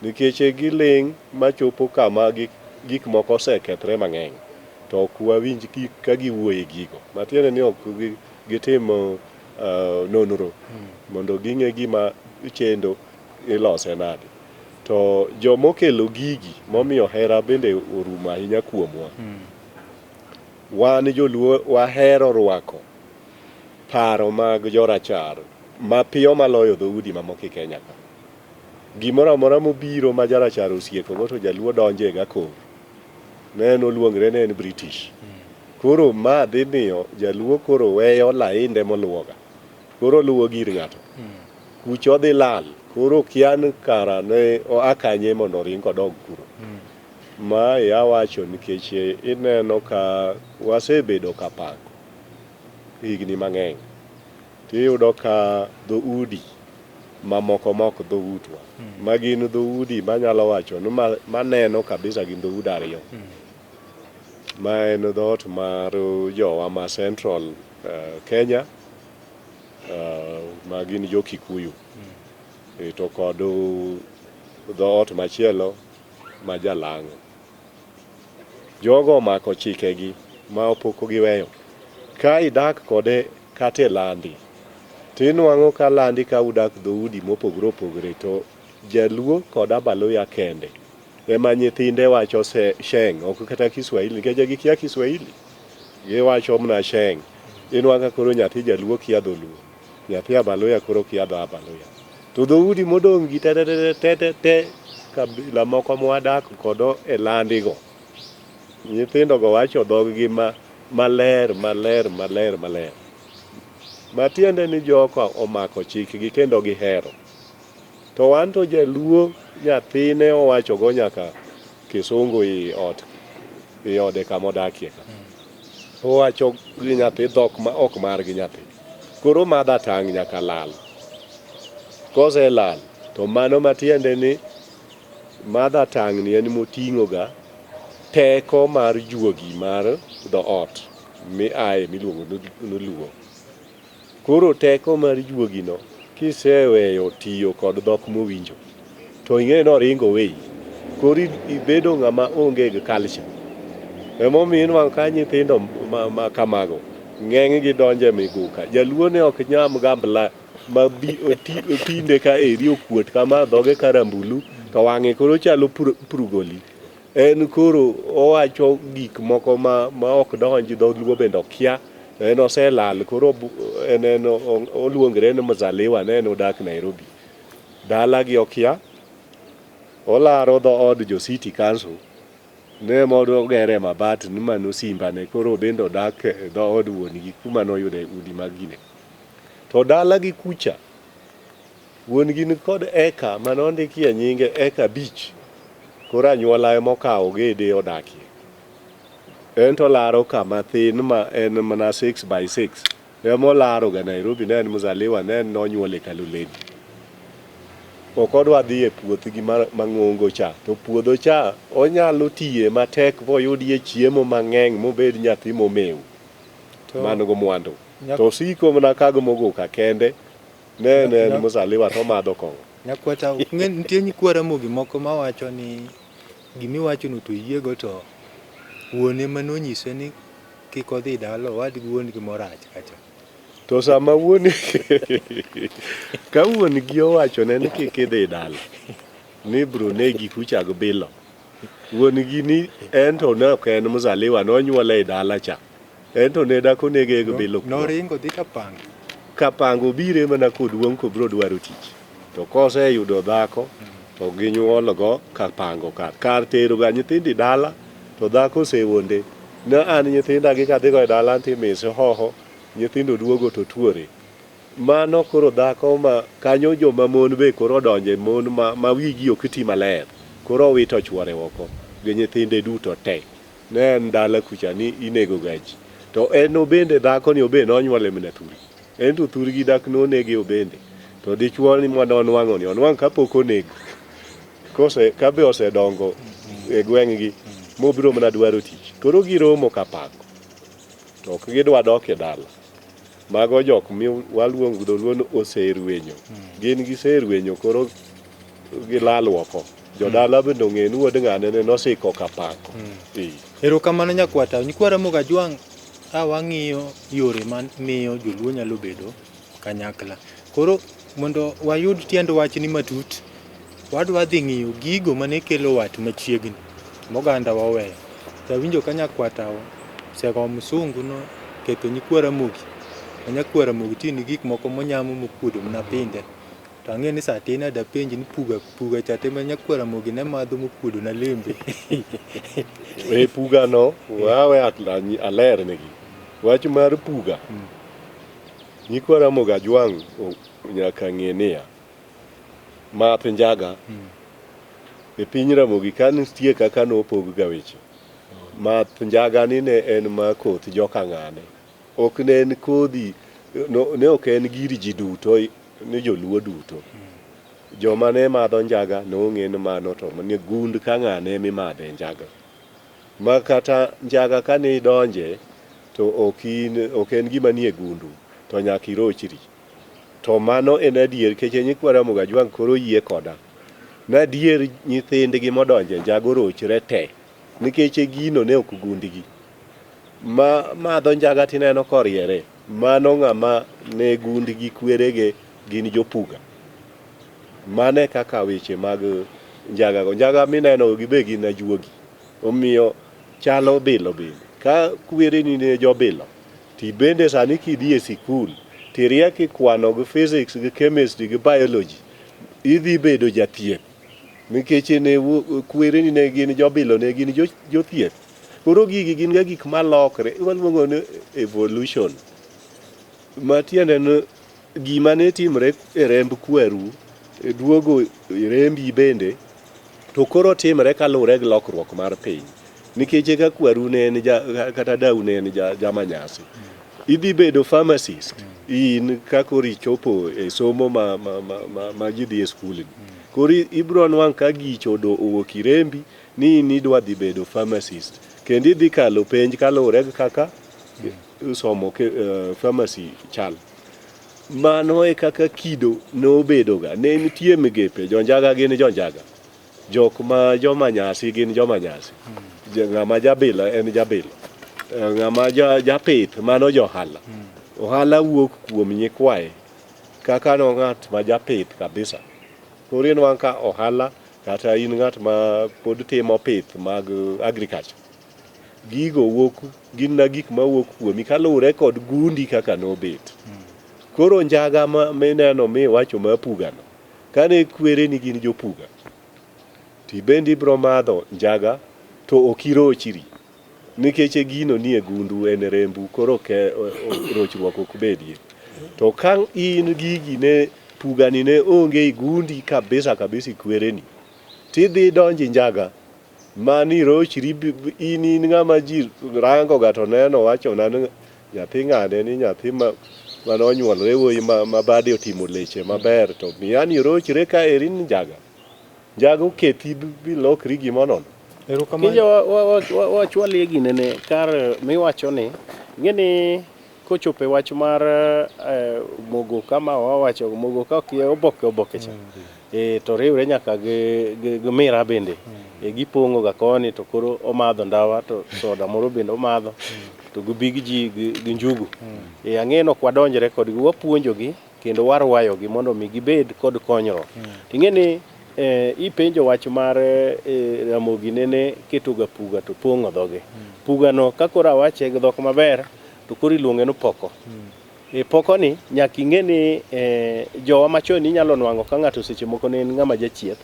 Nikech giling' machopo kama gik moko osekethre mang'eny. To ok wawinj ka giwuoye gigo. Matiende ni ok gitimo nonro mondo ging'e gima chendo ilose nade. To jomokelo gigi momiyo hera bende orumo ahinya kuomwa. Wan jo-Luo wahero rwako paro mag jorachar mapiyo maloyo dhoudi mamoko e Kenya ka. Gimoro amora mobiro ma jarachar osiekogo to ja-Luo donje ga kor. Ne en oluongre ne en British. Koro ma dhi miyo ja-Luo koro weyo lainde moluwoga. Koro luwo gir ng'ato. Kucho dhi lal. Koro kian kara ne oa kanye mondo oring kodog kuro. Ma awacho nikech ineno ka wasebedo ka pango higni mang'eny. Tiyudo ka dhoudi mamoko mok dhoutwa. Ma gin dhoudi manyalo wacho ni maneno kabisa gin dhoudi ariyo. Ma en dhoot mar jowa ma Central Kenya, ma gin jo Kikuyu. To kod dhoot machielo ma Jalang'o. Jogo omako chikegi ma opoko giweyo. Ka idak kode kate landi, tinwang'o ka landi ka udak dhoudi mopogore opogore, to ja-Luo kod Abaluya kende ema nyithinde wacho Sheng, ok kata Kiswahili, nikech gikia Kiswahili. Giwacho mna Sheng. Inwang'o koro nyathi ja-Luo kia dholuo, nyathi Abaluya koro kia dho Abaluya. To dhoudi modong' gi te kabila moko mwadak kodo e landigo, nyithindogo wacho dhoggi maler. Matiende ni joko omako chikgi kendo gihero. To wan to ja-Luo nyathine owacho go nyaka kisungu i ode kama odakie ka. Owacho gi nyathi dhok ma ok mar gi nyathi. Koro madha tang' nyaka lal. Kose lal, to mano matiende ni madha tang' ni en moting'o ga teko mar juogi mar dhoot miluongo ni Luo. Koro teko mar juogino kiseweyo tiyo kod dhok mowinjo, to ing'e no ringo wei. Koro ibedo ng'ama onge gi culture. Emomiyo inwang'o ka nyithindo ma kamago ng'eng' gi donje miguka. Ja-Luo ne ok nyam gambla ma otinde ka eri okuot kama dhoge karambulu, to wang'e koro chalo prugoli. En koro owacho gik moko ma ok donji dho Luo bende okia. En oselal, koro en oluongre ni Mzaliwa, ne en odak Nairobi. Dala gi okia. Olaro dhood jo City Council. Ne modo gere mabat ni mano simba ne, koro bende odak e dhood wuongi kuma noyude udi magine. To dala gi kucha, wuon gi ni kod eka manondikie nyinge eka beach. Koro anyuola emokawo gede odakie. En to laro kama thin ma en mana 6x6. Emolaro ga Nairobi, ne en Mzaliwa, ne en nonyuole Kaloleni. Ok odwa dhi e puothgi mang'ongo cha. To puodho cha onyalo tiye matek boyudie chiemo mang'eny mobed nyathi momew. Man go mwandu. To siko mana kago mogoka kende. Ne en Mzaliwa to madho kong'o. Nyakwata nitie nyikwa Ramogi moko mawacho ni gimiwacho no to yiego to wuone manonyise ni kik odhi dalo wadgi wuon gi morach kacha. To sama wuon ka wuon gi owacho ne ni kik idhi dalo ni bro negi kucha go bilo. Wuon gi ni en to ne ok en Mzaliwa, nonyuole e dala cha. En to ne dako nege go bilo. Noringo dhi kapango bire mana koduong' ko bro dwaro tich. To kose yudo dhako to ginyuologo kapango kar tero ga nyithindi dala to dhako sewonde na an nyithinda gi kadhi go dala timise hoho nyithindo duogo to tuore mano koro dhako ma kanyo joma mon be koro donje mon ma wigi ok ti maler koro wito chwore oko gi nyithinde duto te ne en dala kucha ni inego gaji to en obende dhako ni obende onyuole mna thuri en to thuri gi dak no negi obende to dichuo ni mondo onwang' kapok onego kose kabe osedongo e gweng'gi mobiro mana dwaro tich koro giromo kapako to ok gidwa dok e dala mago jok mi waluongo dholuo oserwenyo gin giserwenyo koro gilalo oko jodala bende ong'e ni wuod ng'ane ne nosiko kapako. Erokamano nyakwata nyikwara Mogajwang' wang'iyo yore man miyo joluo nyalo bedo kanyakla koro mondo wayud tiend wachni matut wadwa dhi ng'iyo gigo mane kelo wat machiegni moganda waweyo tawinjo ka nyakwata sego msungu no keto nyikwara Nyakwara Mogi tini gik moko monyamo mokuodo mna pinde to ang'e ni satina da penji ni puga chate ma Nyakwara Mogi ne madho mokuodo na lembe puga no wawe aler negi wach mar puga Nyikwara Mogajwang' nyaka ng'e niya math njaga e piny Ramogi ka nitie kaka nopog ga weche math njaga ni ne en ma koth joka ng'ane ok ne en kodhi ne ok en giri ji duto ni joluo duto joma ne madho njaga nong'e ni mano to ne gund ka ng'ane mimadhe njaga ma kata njaga ka ne donje to ok en gima nie gundu to nyaka irochri to mano en adier keche Nyikwara Mogajwang' koro yie koda na adier nyithindgi modonje njago rochre te nikech gino ne ok gundgi madho njaga tineno koriere mano ng'ama ne gundgi kwerege gin jopuga mane kaka weche mag njaga mineno gibe gin ajuogi omiyo chalo bilo ka kwereni ne jobilo ti bende sani kidhi e sikul tiriaki kwano gi physics gi chemistry gi biology idhi bedo jathieth nikech ne kwereni ne gin jobilo ne gin jothieth koro gigi gin ga gik malokre waluongo ni evolution matiende ni gima ne timre e remb kweru duogo rembi bende to koro timre kalure gi lokruok mar piny nikech ka kweru ne en kata dau ne en jamanyasi idhi bedo pharmacist in kako richopo e somo ma jidhi e skul koro ibro nwang' ka gicho do owuok rembi ni idwa dhi bedo pharmacist kendo idhi kalo penj kalure gi kaka somo pharmacy chal mano e kaka kido nobedoga ne nitie migepe jonjaga gin jonjaga jok ma jomanyasi gin jomanyasi ng'ama jabila en jabila ng'ama japith mano johala ohala wuok kuom nyikwaye kaka no ng'at ma japith kabisa koro inwang' ka ohala kata in ng'at ma pod timo pith mag agriculture gigo wuok gin na gik ma wuok kuomi kalure kod gundi kaka nobet koro njaga mineno miwacho mapugano kane kwere ni gin jopuga ti bendi bro madho njaga to okirochiri nikech gino nie gundu en rembu koro ke rochruok ok bedie to ka in gigi ne pugani ne onge gundi kabisa kwereni tidhi donji njaga mani rochri in ng'ama ji rango ga to neno wacho na nyathi ng'ane ni nyathi manonyuolre wuoyi ma bade otimo leche maber to miyani rochre ka erin njaga okethi bilokri gimonono kinjo wachwalie ginene kar miwacho ni ng'eni kochope wach mar mogo kama wawacho mogo ka okie oboke cha to riwre nyaka gi mira bende gipong'o ga koni to koro omadho ndawa to soda moro bende omadho to gibig ji gi njugu ang'eno kwadonjre kodgi wapuonjogi kendo warwayogi mondo mi gibed kod konyruok ting'eni ipenjo wach mar Ramogi nene ketoga puga to pong'o dhoge pugano kakoro awache gi dhok maber to koro iluonge no poko pokoni nyaka ing'eni jowa machon inyalo nwang'o ka ng'ato seche moko ne en ng'ama jachieth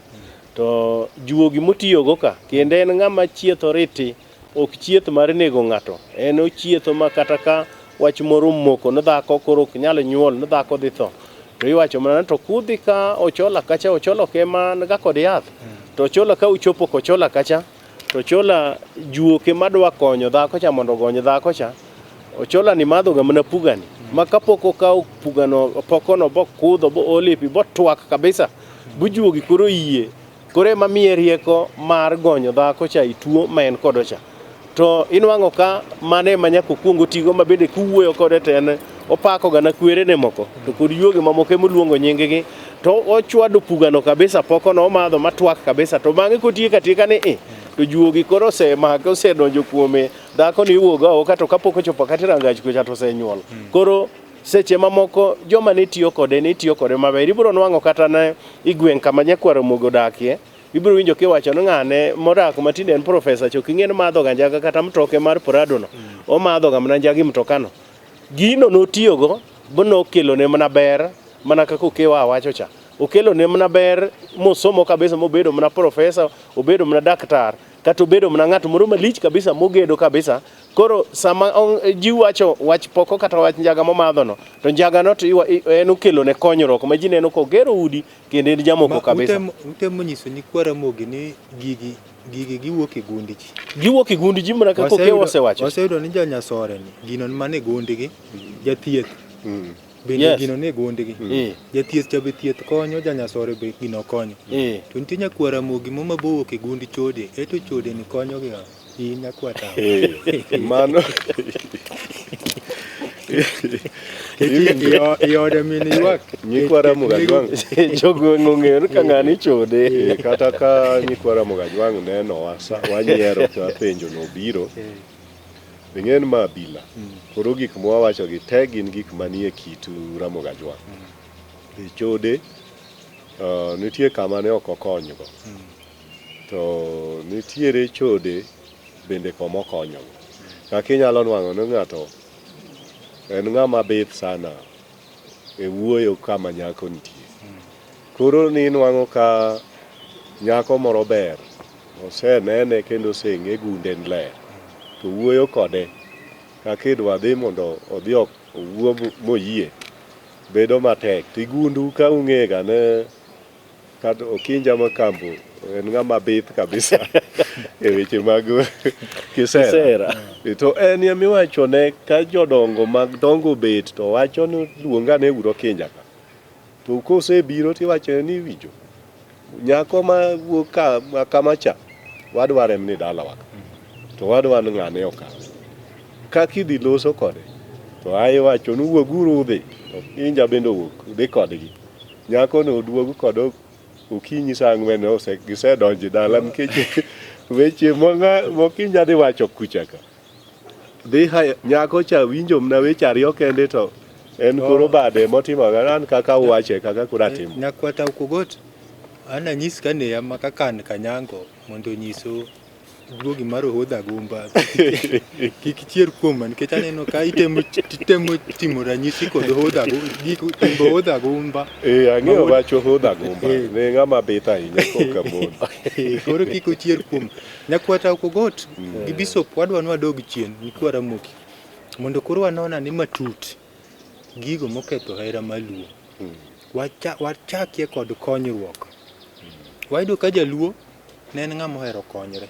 to juogi motiyogo ka kendo en ng'ama chietho riti, ok chieth mar nego ng'ato, en ochietho ma kata ka wach moro moko no dhako koro ok nyalo nyuol, no dhako dhi tho, to iwacho mana to kudhi ka ochola kacha, ocholo ke man ga kod yath, to ochola ka uchopo kochola kacha, to ochola juoke madwa konyo dhako cha mondo ogony dhako cha, ochola ni madho ga mana pugani, ma kapok okaw pugano pokono bo kudho bo olipi bo twak kabisa, bujuogi koro yie, koro ema miye rieko mar gonyo dhako cha ituo ma en kodo cha. To inwang'o ka mane ma nyaka okuongo tigo ma bende kuwuoyo kode to en opako ga na kwerene moko to kod yuoge mamoko emoluongo nyinggi, to ochwado pugano kabisa pokono omadho matwak kabisa, to bang'e kotieko atieka ni to juogi koro osemake osedonjo kuome, dhako ni iwuok oko to kapok ochopo kata rangach kucha to osenyuol. Koro seche mamoko joma ne tiyo kode maber, ibiro nwang'o kata na igweng' kama nyakwaro mogo dakie, ibiro winjo kiwacho ni ng'ane modak matinde en profesa chok ing'en madho ga njaga kata mtoke mar Prado no, omadho ga mana njagi mtokano. Gino notiyogo bono kelo ne mana ber, mana kaka okewa wacho cha, okelo ne mana ber mosomo kabisa, mobedo mana profesa, obedo mana daktar, kata obedo mana ng'ato moro malich kabisa mogedo kabisa. Koro sama ji wacho wach poko kata wach njaga momadho no, to njaga no to en okelo ne konyruok ma ji neno kogero udi kendo en jamoko kabisa. Utemo nyiso ni kwara mogi ni gigi giwuok e gundi ji. Giwuok e gundi ji mana kaka okewa osewacho. Waseyudo ni janyasore ni gino mane gundigi jathieth. Bende gino ne gundigi. Jathieth cha be thieth konyo, janyasore be gino konyo. To nitie nyakwara mogi moma bowuok e gundi chode, eto chode ni konyo gi nyakwata. Mano Yode mini ywak nyikwara Mugajwang' jogo ng'eyo ka ng'ani chode, kata ka nyikwara Mugajwang' neno wanyiero ka penjo no biro ng'en ma Abila. Koro gik mwawacho gi te gin gik manie kit Mugajwang'. Chode nitie kama ne ok okonygo, to nitiere chode bende komo konyo. Kaka inyalo nwang'o ni ng'ato en ng'ama bith sana e wuoyo kama nyako nitie. Koro ni nwang'o ka nyako moro ber, osenene kendo oseng'e gunde ler, to wuoyo kode kaka idwa dhi mondo odhi owuo moyie bedo matek. Tigundu ka ung'ega ne kata Okinja Makambo en ng'ama bith kabisa e weche mag kisera. To en yemiwacho ne ka jodongo mag dongo bet to wacho ni luongane uro Okinja ka. To kosebiro tiwacho ni winjo nyako ma wuok kama cha wadware ni dalawa, to wadwa ni ng'ane okawe. Kaka idhi loso kode to aye wacho ni wuoguru udhi, Okinja bende owuok dhi kodgi. Nyako no oduogo kod okinyi sa ang'wen gisedonjo dala nikech weche Okinja dhi wacho kucha ka. Dhi nyako cha winjo mna weche ariyo kende to en koro bade motimoga an kaka uwache kaka kura timo. Nyakwata ukugot ana nyis kane ya makakan kanyango mondo nyiso duogi mar hodha gumba kik chier kuom nikech aneno ka itemo timo ranyisi kod hodha gumba. Ang'eyo wacho hodha gumba ne ng'ama bith ahinya koka mon. Koro kik ochier kuom Nyakwata ukugot gi Bishop wadwa ni wadog chien nikwara moki mondo koro wanona ni matut gigo moketho hera mar LUO. Wachakie kod konyruok. Wayudo ka jaluo ne en ng'ama ohero konyre.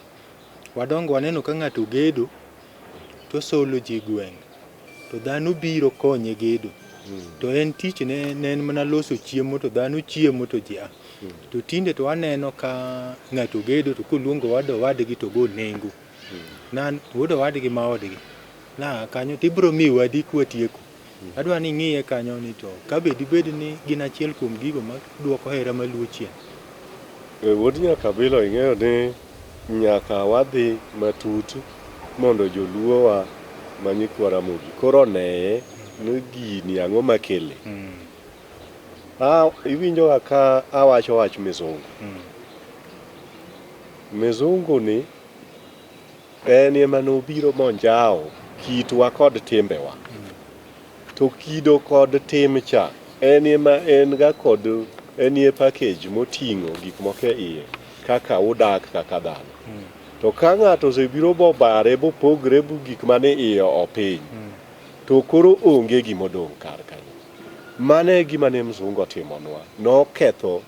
Wadongo waneno ka ng'ato gedo to solo ji gweng', to dhano biro konye gedo. To en tich ne en mana loso chiemo, to dhano chiemo to ji a. To tinde to waneno ka ng'ato gedo to koluongo wadgi to go nengo. Nan wuodo wadgi ma odgi. Na kanyo tibro mi wadi kwatieko. Adwa ni ng'iye kanyo ni to kabe dibed ni gin achiel kuom gigo ma duoko hera mar LUO chien. Wuod nyaka Abila ing'eyo ni nyaka wadhi matut mondo joluo wa manyikwara mogi koro neye ni gini ang'o makele. Iwinjo ka awacho wach mizungu. Mizungu ni en ema nobiro monjao kitwa kod timbewa. To kido kod tim cha en ema en ga kod enie package moting'o gik moko iye. kaka udak kaka dhano. To ka ng'ato osebiro bobare bopogre gik mane iye opiny, to koro onge gimodong' kar kanyo. Mane gima ne mzungu otimonwa. Noketho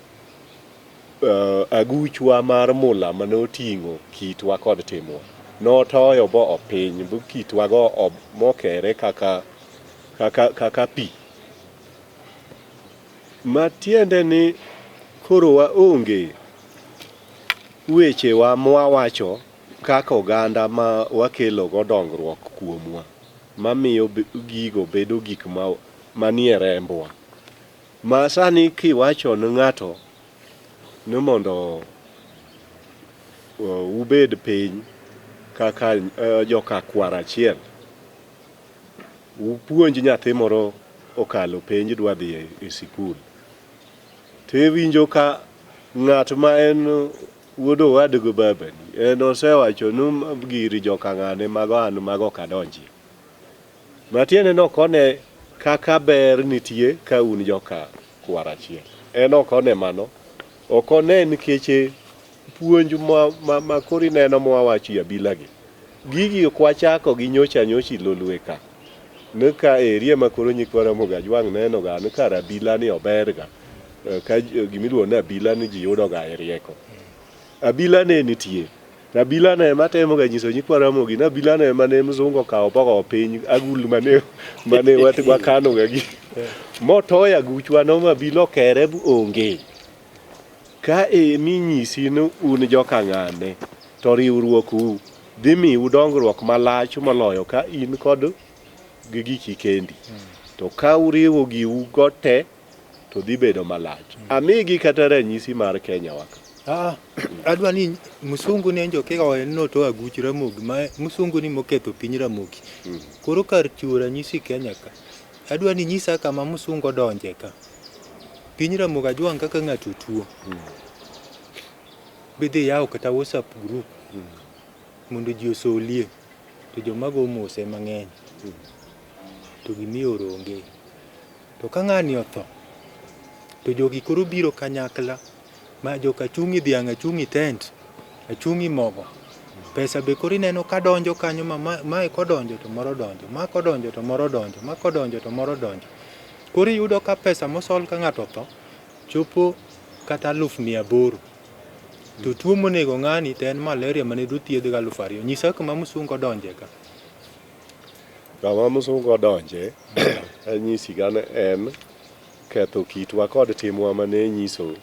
aguchwa mar mula mane oting'o kitwa kod timwa. Notoyo bo opiny bu kitwago mokere kaka pi. Matiende ni koro waonge wechewa mwawacho kaka oganda ma wakelo go dongruok kuomwa, mamiyo gigo bedo gik manie rembwa. Ma sani kiwacho ne ng'ato ni mondo ubed piny kaka joka kwar achiel, upuonj nyathi moro okalo penj dwa dhi e sikul, tewinjo ka ng'at ma en wuod owadgo babani en osewacho ni giri joka ng'ane mago an mago kadonji. Matiende no kone kaka ber nitie ka un joka kwar achiel. En okone mano, okone nikech puonj ma kori neno mwawachi Abila gi. Gigi kwachako gi nyocha nyochi Lolwe ka. Nika area ma koro nyikwara Mogajwang' neno ga ni kar Abila ni oberga. Ka gimiluo na Abila ni ji yudo ga rieko. Abila ne nitie. Abila ne matemo ga nyiso nyikwara Mogi na Abila ne mane mzungu kawo pogo piny agul mane wakano ga gi. Motoya aguchwa no Abila kere bu onge. Ka minyisi ni un joka ng'ane to riwruoku dhi miu dongruok malach moloyo ka in kod gigi kendi. To ka uriwo giu gote to dhi bedo malach. Amigi kata ranyisi mar Kenya waka. Adwa ni msungu ne njo kega waneno to aguchi Ramogi ma msungu ni moketho piny Ramogi. Koro kar chiwo ranyisi Kenya ka. Adwa ni nyisa kama msungu donje ka. Piny Mogajwang' kaka ng'ato tuo. Bidhi yawo kata WhatsApp group. Mondo ji osolie. To jomago mose mang'eny. To gimiyo onge. To ka ng'ani otho. To jogi koro biro kanyakla. Ma joka chungi dhiang' achungi tent. Achungi mogo. Pesa be koro ineno ka donjo kanyo mae kodonjo to moro donjo. Ma kodonjo to moro donjo. Ma kodonjo to moro donjo. Koro yudo ka pesa mosol ka ng'ato tho chopo kata 800,000. To tuo monego ng'ani to en malaria mane dwa thiedh ga 2,000. Nyisa kama msungu donje ka. Kama msungu donje anyisi gane en ketho kitwa kod timwa mane nyiso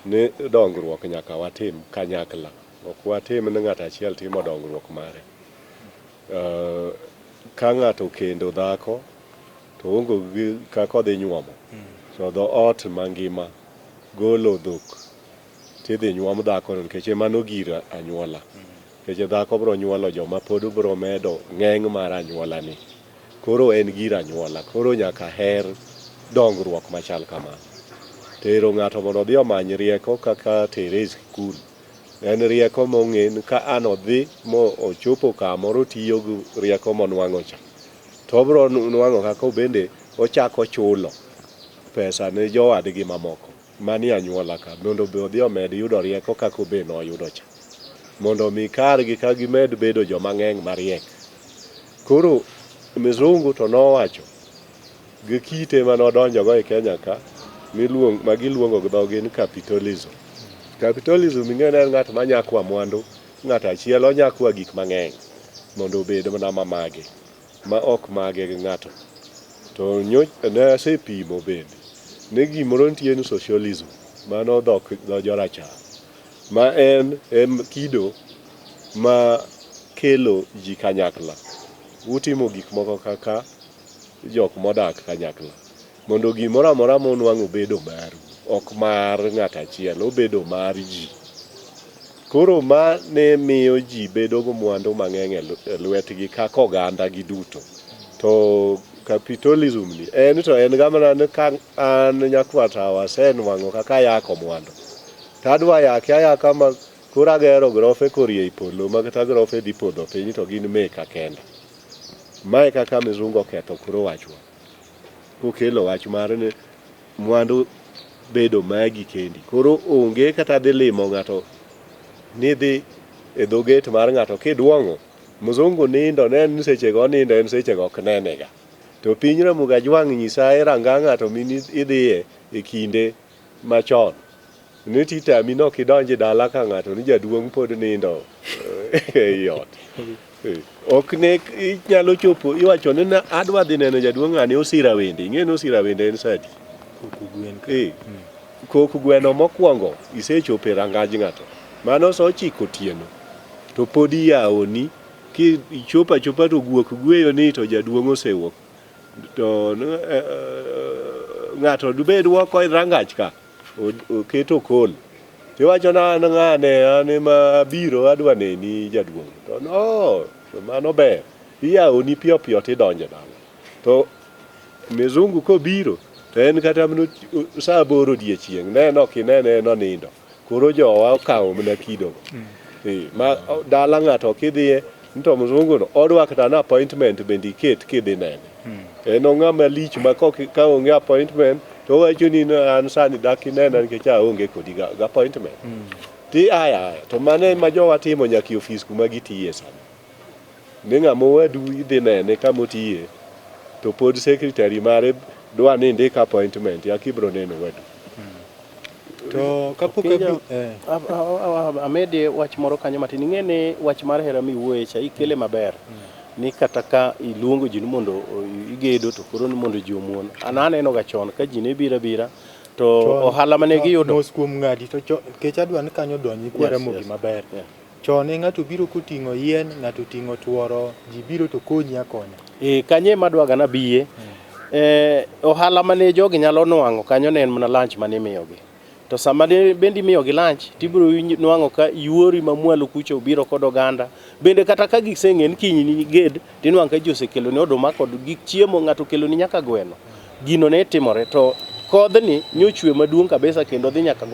ni dongruok nyaka watim kanyakla. Ok watim ni ng'ato achiel timo dongruok mare. Ka ng'ato kendo dhako to ongo kako dhi nyuomo. So dho ot mangima golo dhok tidhi nyuom dhako nikech mano gira anyuola. Nikech dhako bro nyuolo joma pod bro medo ng'eng mar anyuola ni. Koro en gira anyuola. Koro nyaka her dongruok machal kama. Tero ng'ato mondo dhi omany rieko kaka tere skul. En rieko mong'en ka an odhi mo ochopo kamoro tiyo gi rieko monwang'o cha. To bro nwang'o kako bende ochako chulo pesa ne jowadgi mamoko mani anyuola ka mondo be odhi omed yudo rieko kako be no yudo cha. Mondo mi kargi ka gimed bedo joma ng'eng mariek. Koro mzungu to nowacho gi kite manodonjo go e Kenya ka magiluongo gi dhogi ni capitalism. Capitalism ing'e en ng'at manyakwa mwandu, ng'at achiel onyakwa gik mang'eny mondo obed mana mamage ma ok mage gi ng'ato. To ne asepimo bende ne gimoro nitie ni socialism mano dho jorachar ma en kido ma kelo ji kanyakla. Utimo gik moko kaka jok modak kanyakla mondo gimoro amora monwang'o bedo maru, ok mar ng'ato achiel, obedo mar ji. Koro ma ne miyo ji bedo go mwandu mang'eny e lwetgi kaka oganda gi duto. To capitalism ni en gamana ni ka an nyakwata wasenwang'o kaka yako mwandu. Tadwa ayaka ma koro agero grofe korie i polo ma kata grofe dhi podho piny to gin meka kenda. Mae kaka mzungu oketho koro wachwa. Kokelo wach mar ni mwandu bedo magi kendi. Koro onge kata dhi limo ng'ato nidhi e dhoget mar ng'ato kidwong'o mzungu nindo ne en sechego nindo en sechego ok nenega to piny Ramogi Ajwang' nyisaye ranga ng'ato idhiye e kinde machon ne titami no kidonje dala ka ng'ato ni jaduong' pod nindo ei ot ok ne inyalo chopo iwacho ni adwa dhi neno jaduong' ng'ane osira wende ing'e ni osira wende en sadi kok gweno mokwongo isechopo e rangaj ng'ato mano so chiko tieno to pod iyawoni ki ichopo achopa to guok gweyo ni to jaduong' osewuok to ng'ato dubed wako e rangach ka oketo kol tiwacho na an ng'ane an ma biro adwa neni jaduong' to no mano ber iyawoni piyo piyo tidonje dala to mizungu kobiro to en kata sa boro odiechieng' neno kinene no nindo koro jowa okawo mana kido ma dala ng'ato kidhiye to mzungu no odwa kata na appointment bende iket kidhi nene en ong'ama lich ma ka onge appointment to wacho ni an sani dak inena nikech aonge kodi ga appointment ti aya to mane ma jowa timo nyaka ofis kuma gitiye sani ni ng'ama wadu idhi nene kama otiye to pod secretary mare dwa ni ndik appointment ya kibro neno wadu to kapok amede wach moro kanyo matin ing'ene wach mar hera miwuoye cha ikele maber ni kata ka iluongo ji mondo igedo to koro ni mondo ji omuon an aneno ga chon ka ji ne bira to ohala mane giyudo mos kuom ng'adi to kech adwa ni kanyo donji kwa Ramogi maber chon ng'ato biro koting'o yien ng'ato ting'o tuoro ji biro to konyi akonya kanye madwaga na biye ohala mane jogi nyalo nwang'o kanyo ne en mana lunch mane imiyogi to sama bende imiyogi lunch tibiro nwang'o ka yuori mamwalo kucho biro kod oganda bende kata ka giseng'en kinyni ged tinwang' ka ji osekelo ni oduma kod gik chiemo ng'ato kelo ni nyaka gweno gino ne timore to kodhni nyochwe maduong' kabisa kendo dhi nyaka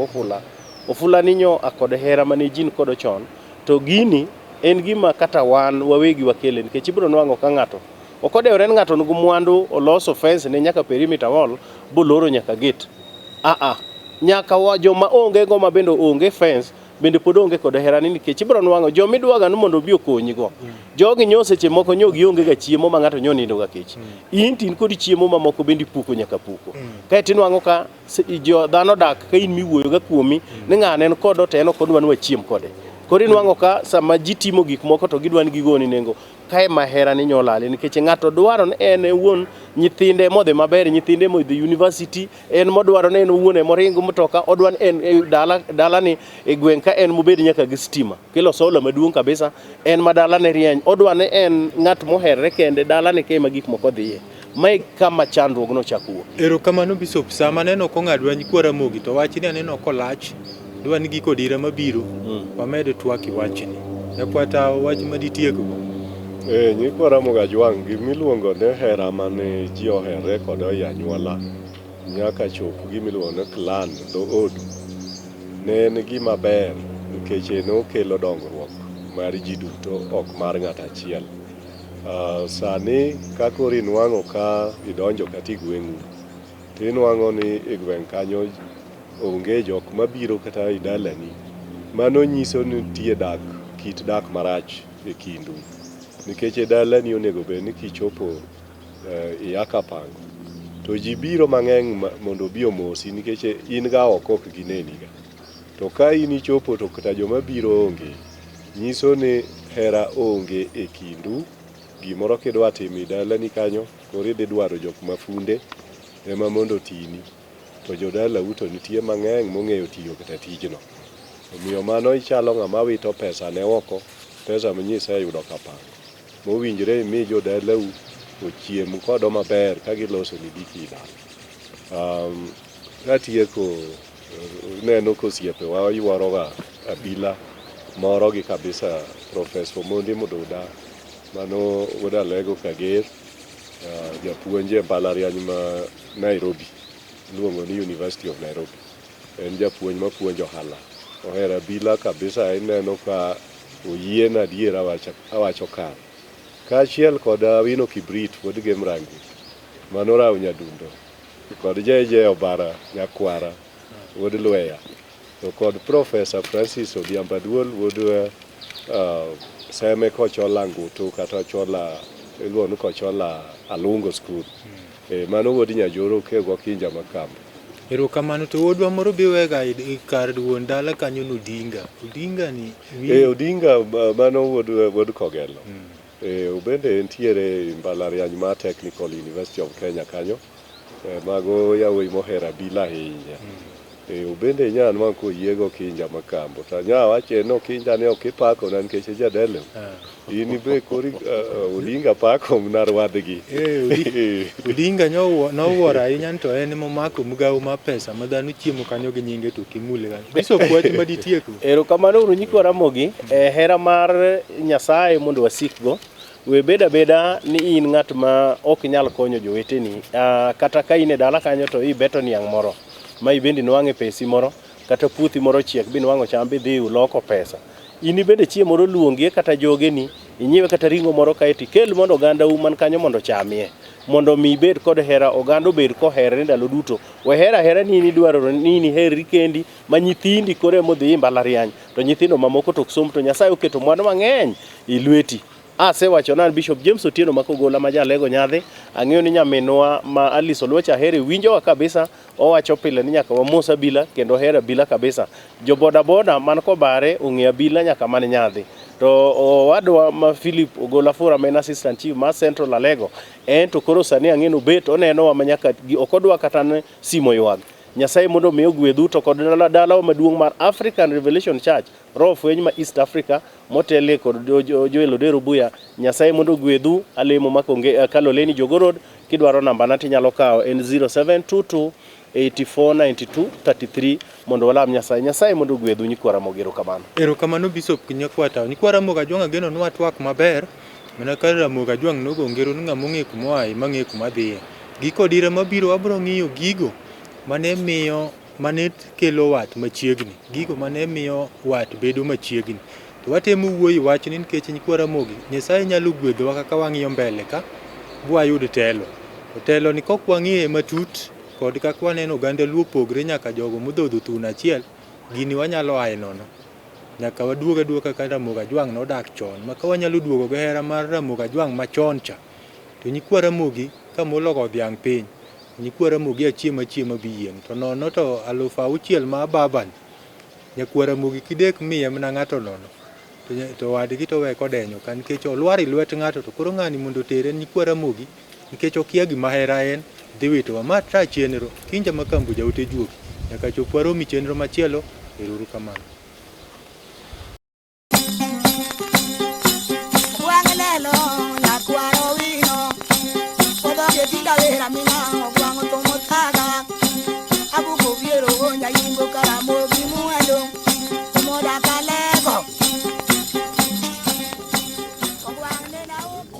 ofula ni nyo akod hera mane jin kod chon to gini en gima kata wan wawegi wakele nikech ibiro nwang'o ka ng'ato okodewre ng'ato nugu mwandu oloso fence ne nyaka perimeter wall boloro nyaka gate nyaka joma onge go ma bendo onge fence bende pod onge kod hera ni nikech ibiro nwang'o jomidwaga ni mondo obi okonyi go jogi nyo seche moko nyogi onge ga chiemo ma ng'ato nyo nindo ga kech tin kod chiemo ma moko bende puko nyaka puko kae tinwang'o ka jo dhano dak ka in miwuoyo ga kuomi ni ng'ane en kod oteno kodwa ni wachiem kode koro inwang'o ka sama ji timo gik moko to gidwa ni gigoni nengo kae mahera ni nyolale nikech ng'ato dwaro ni en ewuon nyithinde modhi maber nyithinde modhi university en modwaro ni en owuon moringo mtoka odwa ni en dala ni e gweng' ka en mobed nyaka gi stima kelo sola maduong' kabisa en madala ne rieny odwa ni en ng'at moherre kende dala ni kema gik moko dhiye mai kama chandruok no chakuo erokamano Bishop sama neno ko ng'adwa nyikwa Ramogi to wachni aneno kolach dwa ni giko dira mabiro wamed twak wachni yakwata wach maditieko nyikwa Ramogi Ajwang' gimiluongo ne hera mane ji ohere kod anyuola nyaka chop gimiluongo ne clan dhood ne en gima ber nikech nokelo dongruok mar ji duto ok mar ng'at achiel sani kakoro inwang'o ka idonjo kata igweng'u tinwang'o ni igweng' kanyo onge jok mabiro kata idalani mano nyiso ni nitie kit dak marach e kindu nikech dalani onego bed ni kichopo iyaka pango to ji biro mang'eny mondo obi omosi nikech in ga ok gineniga to ka in ichopo to kata joma biro onge nyiso ni hera onge e kindu gimoro kidwa timo dalani kanyo koro idhi dwaro jok mafunde ema mondo tini to jodala uto nitie mang'eny mong'eyo tiyo kata tijno omiyo mano ichalo ng'ama wito pesa ne oko pesa manyise yudo kapango mowinjre mi jodalau ochiem kodo maber ka giloso ni biki dala katieko neno kosiepe wa yuoroga Abila moro gi kabisa Professor Mondi Mududa mano wodalego kager japuonje mbalariany ma Nairobi luongo ni University of Nairobi en japuonj mapuonjo ohala ohera Abila kabisa ineno ka oyiena adiera awacho kar kaachiel kod Wino Kibrit pod gemrangi manorawo nyadundo kod jeje obara nyakwara wod Lweya to kod Professor Francis Odhiambo Duol wuod seme kochola ngutu kata chola iluongo ni kochola Alungo School. Mano wuod Nyajoro ke go Kinja Makamba. Erokamano to wuodwa moro biwega kar duon dala kanyo Odinga. Odinga ni Odinga mano wuod Kogelo. Ubende entiere mbalariany mar Technical University of Kenya kanyo. Mago yawuoyi mohero Abila ahinya. Ubende nyan ma koyiego Kinja Makambo. To nya wache no Kinja ne ok ipako na nikech jadelo. In be kori Odinga pako mnar wadgi. Odinga nowuoro ahinya to en momako mugao mar pesa ma dhano chiemo kanyo gi nyinge to kimule kanyo. Biso kwati maditieku. Erokamano uru nyikwa Ramogi, hera mar Nyasaye mondo wasikgo. We beda ni in ng'at ma ok nyal konyo joweteni, kata ka in e dala kanyo to ibeto niang' moro ma ibendi nwang'e pesi moro, kata puothi moro chiek bi nwang'o cham bi dhi uloko pesa. In bende chiemo moro luongie kata jogeni, inyiewe kata ring'o moro kae tikel mondo oganda man kanyo mondo chamie, mondo mi bed kod hera, oganda obed koherre ndalo duto. We hera ni dwaro ni herri kendi ma nyithindi kore modhi mbalariany, to nyithindo mamoko tok som, to Nyasaye oketo mwandu mang'eny i lweti. Asewacho nan Bishop James Otieno makogola ma jalego nyadhi, ang'eyo ni nyaminwa ma Alice Oluocha here winjowa kabisa, owacho pile ni nyaka wamos Abila kendo hera Abila kabisa. Jo boda man kobare ong'e Abila nyaka man nyadhi. To owadwa ma Philip Ogola Fura men assistant chief ma Central Alego, en to koro sani ang'eno bet oneno wa manyaka okodwa kata simo ywag. Nyasaye mondo miyo gwedhu to kod dalawa maduong' mar African Revelation Church, roho fweny ma East Africa motele kod Joel Odero Buya. Nyasaye mondo gwedhu, alemo makonge Kaloleni Jogo Road, kidwaro namba na tinyalo kawo en 0722 849233 mondo walam Nyasaye mondo gwedhu nyikwa Ramogi. Erokamano. Erokamano Bishop Kinyakwata. Nyikwa Ramogi Ajwang' ageno nwa twak maber. Mana ka Ramogi Ajwang' nogo ngero ni ng'ama ong'e kuma ae mang'e kuma dhiye. Giko dira mabiro wabro ng'iyo gigo mane kelo wat machiegni, gigo mane miyo wat bedo machiegni. To watemo wuoyo wachni nikech nyikwa Ramogi, Nyasaye nyalo gwedhowa kaka wang'iyo mbele ka bwayud telo. To telo ni kok wang'iye matut kod kaka waneno oganda Luo pogre nyaka jogo modhodho thun achiel, gini wanyalo aye nono. Nyaka waduoga kaka Ramogi Ajwang' nodak chon, maka wanyalo duogo gi hera mar Ramogi Ajwang' machon cha. To nyikwa Ramogi ka mologo dhiang' piny, nyikwa Ramogi achiema biyieng', to nono to 6,000 ma baban. Nyakwa Ramogi kidek miye mana ng'ato nono. To wadgi to we kodenyo kan nikech olwar lwet ng'ato, to koro ng'ani mondo tere nyikwa Ramogi nikech okia gima hera en, dhi witowa ma tra chenro. Kinja Makambo jaote juogi. Nyaka chop waromi chenro machielo. Ero kamano. Wangelelo nyakwaro wino, podo ke tinda vera mina, wango tomo taga, abu ko viero nya yimbo Karamogi.